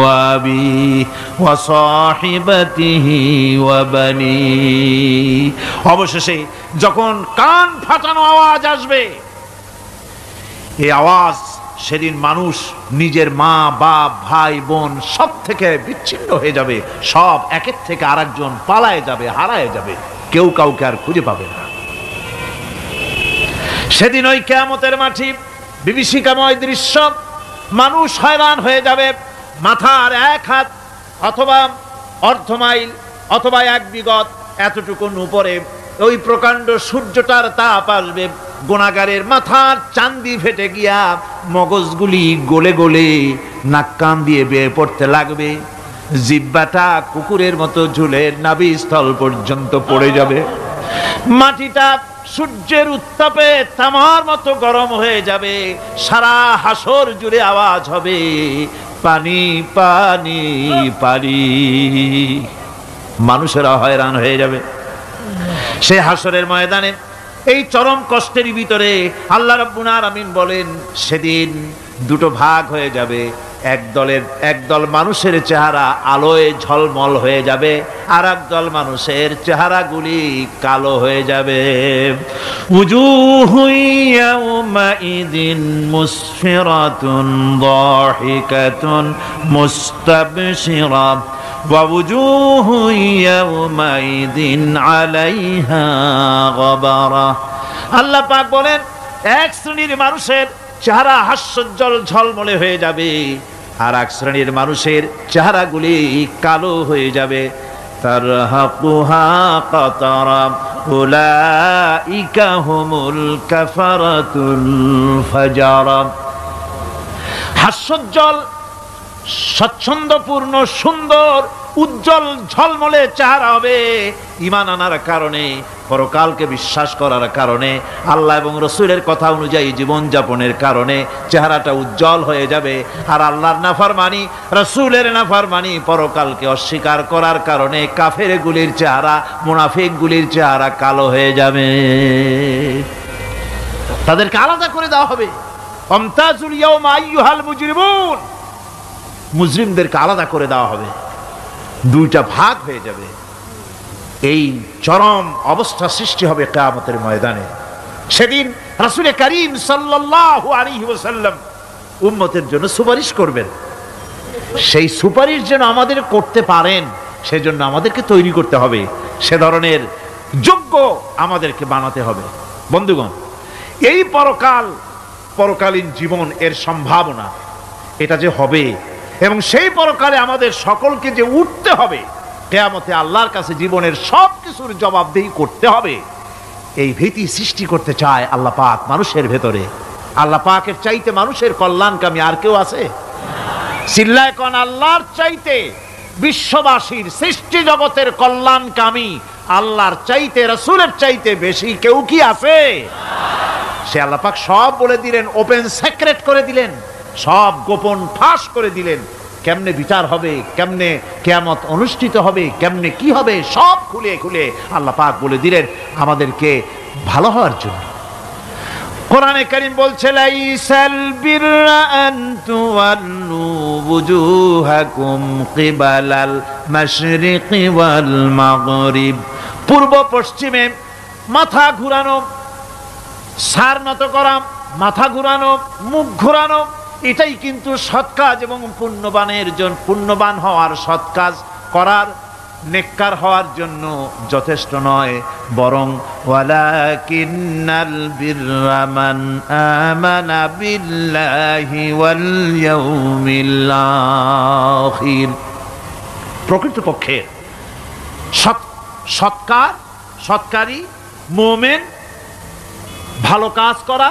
وَأَبِيهِ وَصَاحِبَتِهِ وَبَنِيهِ। অবশেষে যখন কান ফাটানো আওয়াজ আসবে, এই আওয়াজ সেদিন মানুষ নিজের মা বাপ ভাই বোন সব থেকে বিচ্ছিন্ন হয়ে যাবে, সব একের থেকে আরেকজন পালায় যাবে, হারায় যাবে, কেউ কাউকে আর খুঁজে পাবে না। সেদিন ওই কিয়ামতের মাঠে বিভীষিকাময় দৃশ্য, মানুষ হয়রান হয়ে যাবে। মাথার এক হাত অথবা অর্ধ মাইল অথবা এক বিগত এতটুকুন উপরে ওই প্রকাণ্ড সূর্যটার তাপ আসবে, গুনাহগারের মাথার চান্দি ফেটে গিয়া মগজগুলি গলে গলে নাক কান দিয়ে বের পড়তে লাগবে, জিহ্বাটা কুকুরের মতো ঝুলে নাভিস্থল পর্যন্ত পড়ে যাবে, মাটিটা সূর্যের উত্তাপে তামার মতো গরম হয়ে যাবে, সারা হাসর জুড়ে আওয়াজ হবে পানি পানি পানি। মানুষেরা হয়রান হয়ে যাবে। সে হাসরের ময়দানে এই চরম কষ্টের ভিতরে আল্লাহ রাব্বুল আলামিন বলেন সেদিন দুটো ভাগ হয়ে যাবে, একদল মানুষের চেহারা আলোয় ঝলমল হয়ে যাবে, আর একদল মানুষের চেহারাগুলি কালো হয়ে যাবে। উজুহু ইয়াউমাইযিন মুসফিরাতুন দাহিকাতুন মুস্তাবশিরা ওয়া উজুহু ইয়াউমাইযিন আলাইহা গাবারা। আল্লাহ পাক বলেন এক শ্রেণীর মানুষের চেহারা হাস্যোজ্জ্বল ঝলমলে হয়ে যাবে, আর এক শ্রেণীর মানুষের চেহারাগুলি কালো হয়ে যাবে। তারহাকুহা কাতারা উলাইকা হুমুল কাফারাতুল ফাজারা। হাস্যোজ্জ্বল, স্বচ্ছন্দপূর্ণ, সুন্দর, উজ্জ্বল ঝলমলে চেহারা হবে ঈমান আনার কারণে, পরকালকে বিশ্বাস করার কারণে, আল্লাহ এবং রসুলের কথা অনুযায়ী জীবনযাপনের কারণে চেহারাটা উজ্জ্বল হয়ে যাবে। আর আল্লাহর নাফরমানি, রসুলের নাফরমানি, পরকালকে অস্বীকার করার কারণে কাফেরগুলির চেহারা, মুনাফিকগুলির চেহারা কালো হয়ে যাবে। তাদেরকে আলাদা করে দেওয়া হবে। আমতাজুল ইয়াওমা আইয়ুহাল মুজরিমুন, মুজরিমদেরকে আলাদা করে দেওয়া হবে, দুইটা ভাগ হয়ে যাবে। এই চরম অবস্থা সৃষ্টি হবে কিয়ামতের ময়দানে। সেদিন রাসূল করিম সাল্লাল্লাহু আলাইহি ওয়াসাল্লাম উম্মতের জন্য সুপারিশ করবেন। সেই সুপারিশ যেন আমাদের করতে পারেন সেজন্য আমাদেরকে তৈরি করতে হবে, সে ধরনের যোগ্য আমাদেরকে বানাতে হবে। বন্ধুগণ, এই পরকালীন জীবন, এর সম্ভাবনা, এটা যে হবে এবং সেই পরকালে আমাদের সকলকে যে উঠতে হবে, কিয়ামতে আল্লাহর কাছে জীবনের সব কিছুর জবাবদিহি করতে হবে, এই ভীতি সৃষ্টি করতে চায় আল্লাহ পাক মানুষের ভেতরে। আল্লাহ পাকের চাইতে মানুষের কল্যাণকামী আর কেউ আছে? চিল্লায় কোন আল্লাহর চাইতে, বিশ্ববাসীর সৃষ্টি জগতের কল্যাণকামী আল্লাহর চাইতে, রাসূলের চাইতে বেশি কেউ কি আছে? সে আল্লাহ পাক সব বলে দিলেন, ওপেন সিক্রেট করে দিলেন, সব গোপন ফাঁস করে দিলেন। কেমনে বিচার হবে, কেমনে কিয়ামত অনুষ্ঠিত হবে, কেমনে কি হবে, সব খুলে খুলে আল্লাহ পাক বলে দিলেন আমাদেরকে ভালো হওয়ার জন্য। কোরআনে কারীম বলছে লাইসাল বিররা আন তুওয়াল্লু ওয়ুজুহাকুম কিবালাল মাশরিকি ওয়াল মাগরিব। পূর্ব পশ্চিমে মাথা ঘুরানো, সার নত করা, মাথা ঘুরানো, মুখ ঘুরানো, এটাই কিন্তু সৎ কাজ এবং পুণ্যবান হওয়ার, সৎ কাজ করার, নেককার হওয়ার জন্য যথেষ্ট নয়, বরং ওয়ালাকিন্নাল বিররা মান আমানা বিল্লাহি ওয়াল ইয়াউমিল আখির। প্রকৃতপক্ষে সৎকারী মুমিন, ভালো কাজ করা,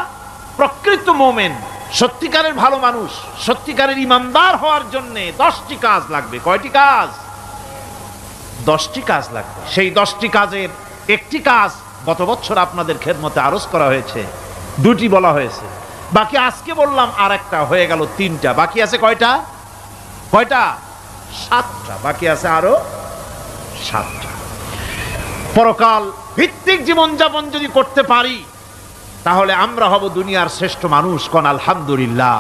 প্রকৃত মুমিন, সত্যিকারের ভালো মানুষ, সত্যিকারের ইমানদার হওয়ার জন্য 10টি কাজ লাগবে। কয়টি কাজ? 10টি কাজ লাগবে। সেই 10টি কাজের একটি কাজ গত বছর আপনাদের খেদমতে আরজ করা হয়েছে, দুটি বলা হয়েছে। বাকি আজকে বললাম আর একটা, হয়ে গেল 3টা। বাকি আছে কয়টা? 7টা। বাকি আছে আরো 7টা। পরকাল ভিত্তিক জীবনযাপন যদি করতে পারি তাহলে আমরা হব দুনিয়ার শ্রেষ্ঠ মানুষ। কোন আলহামদুলিল্লাহ।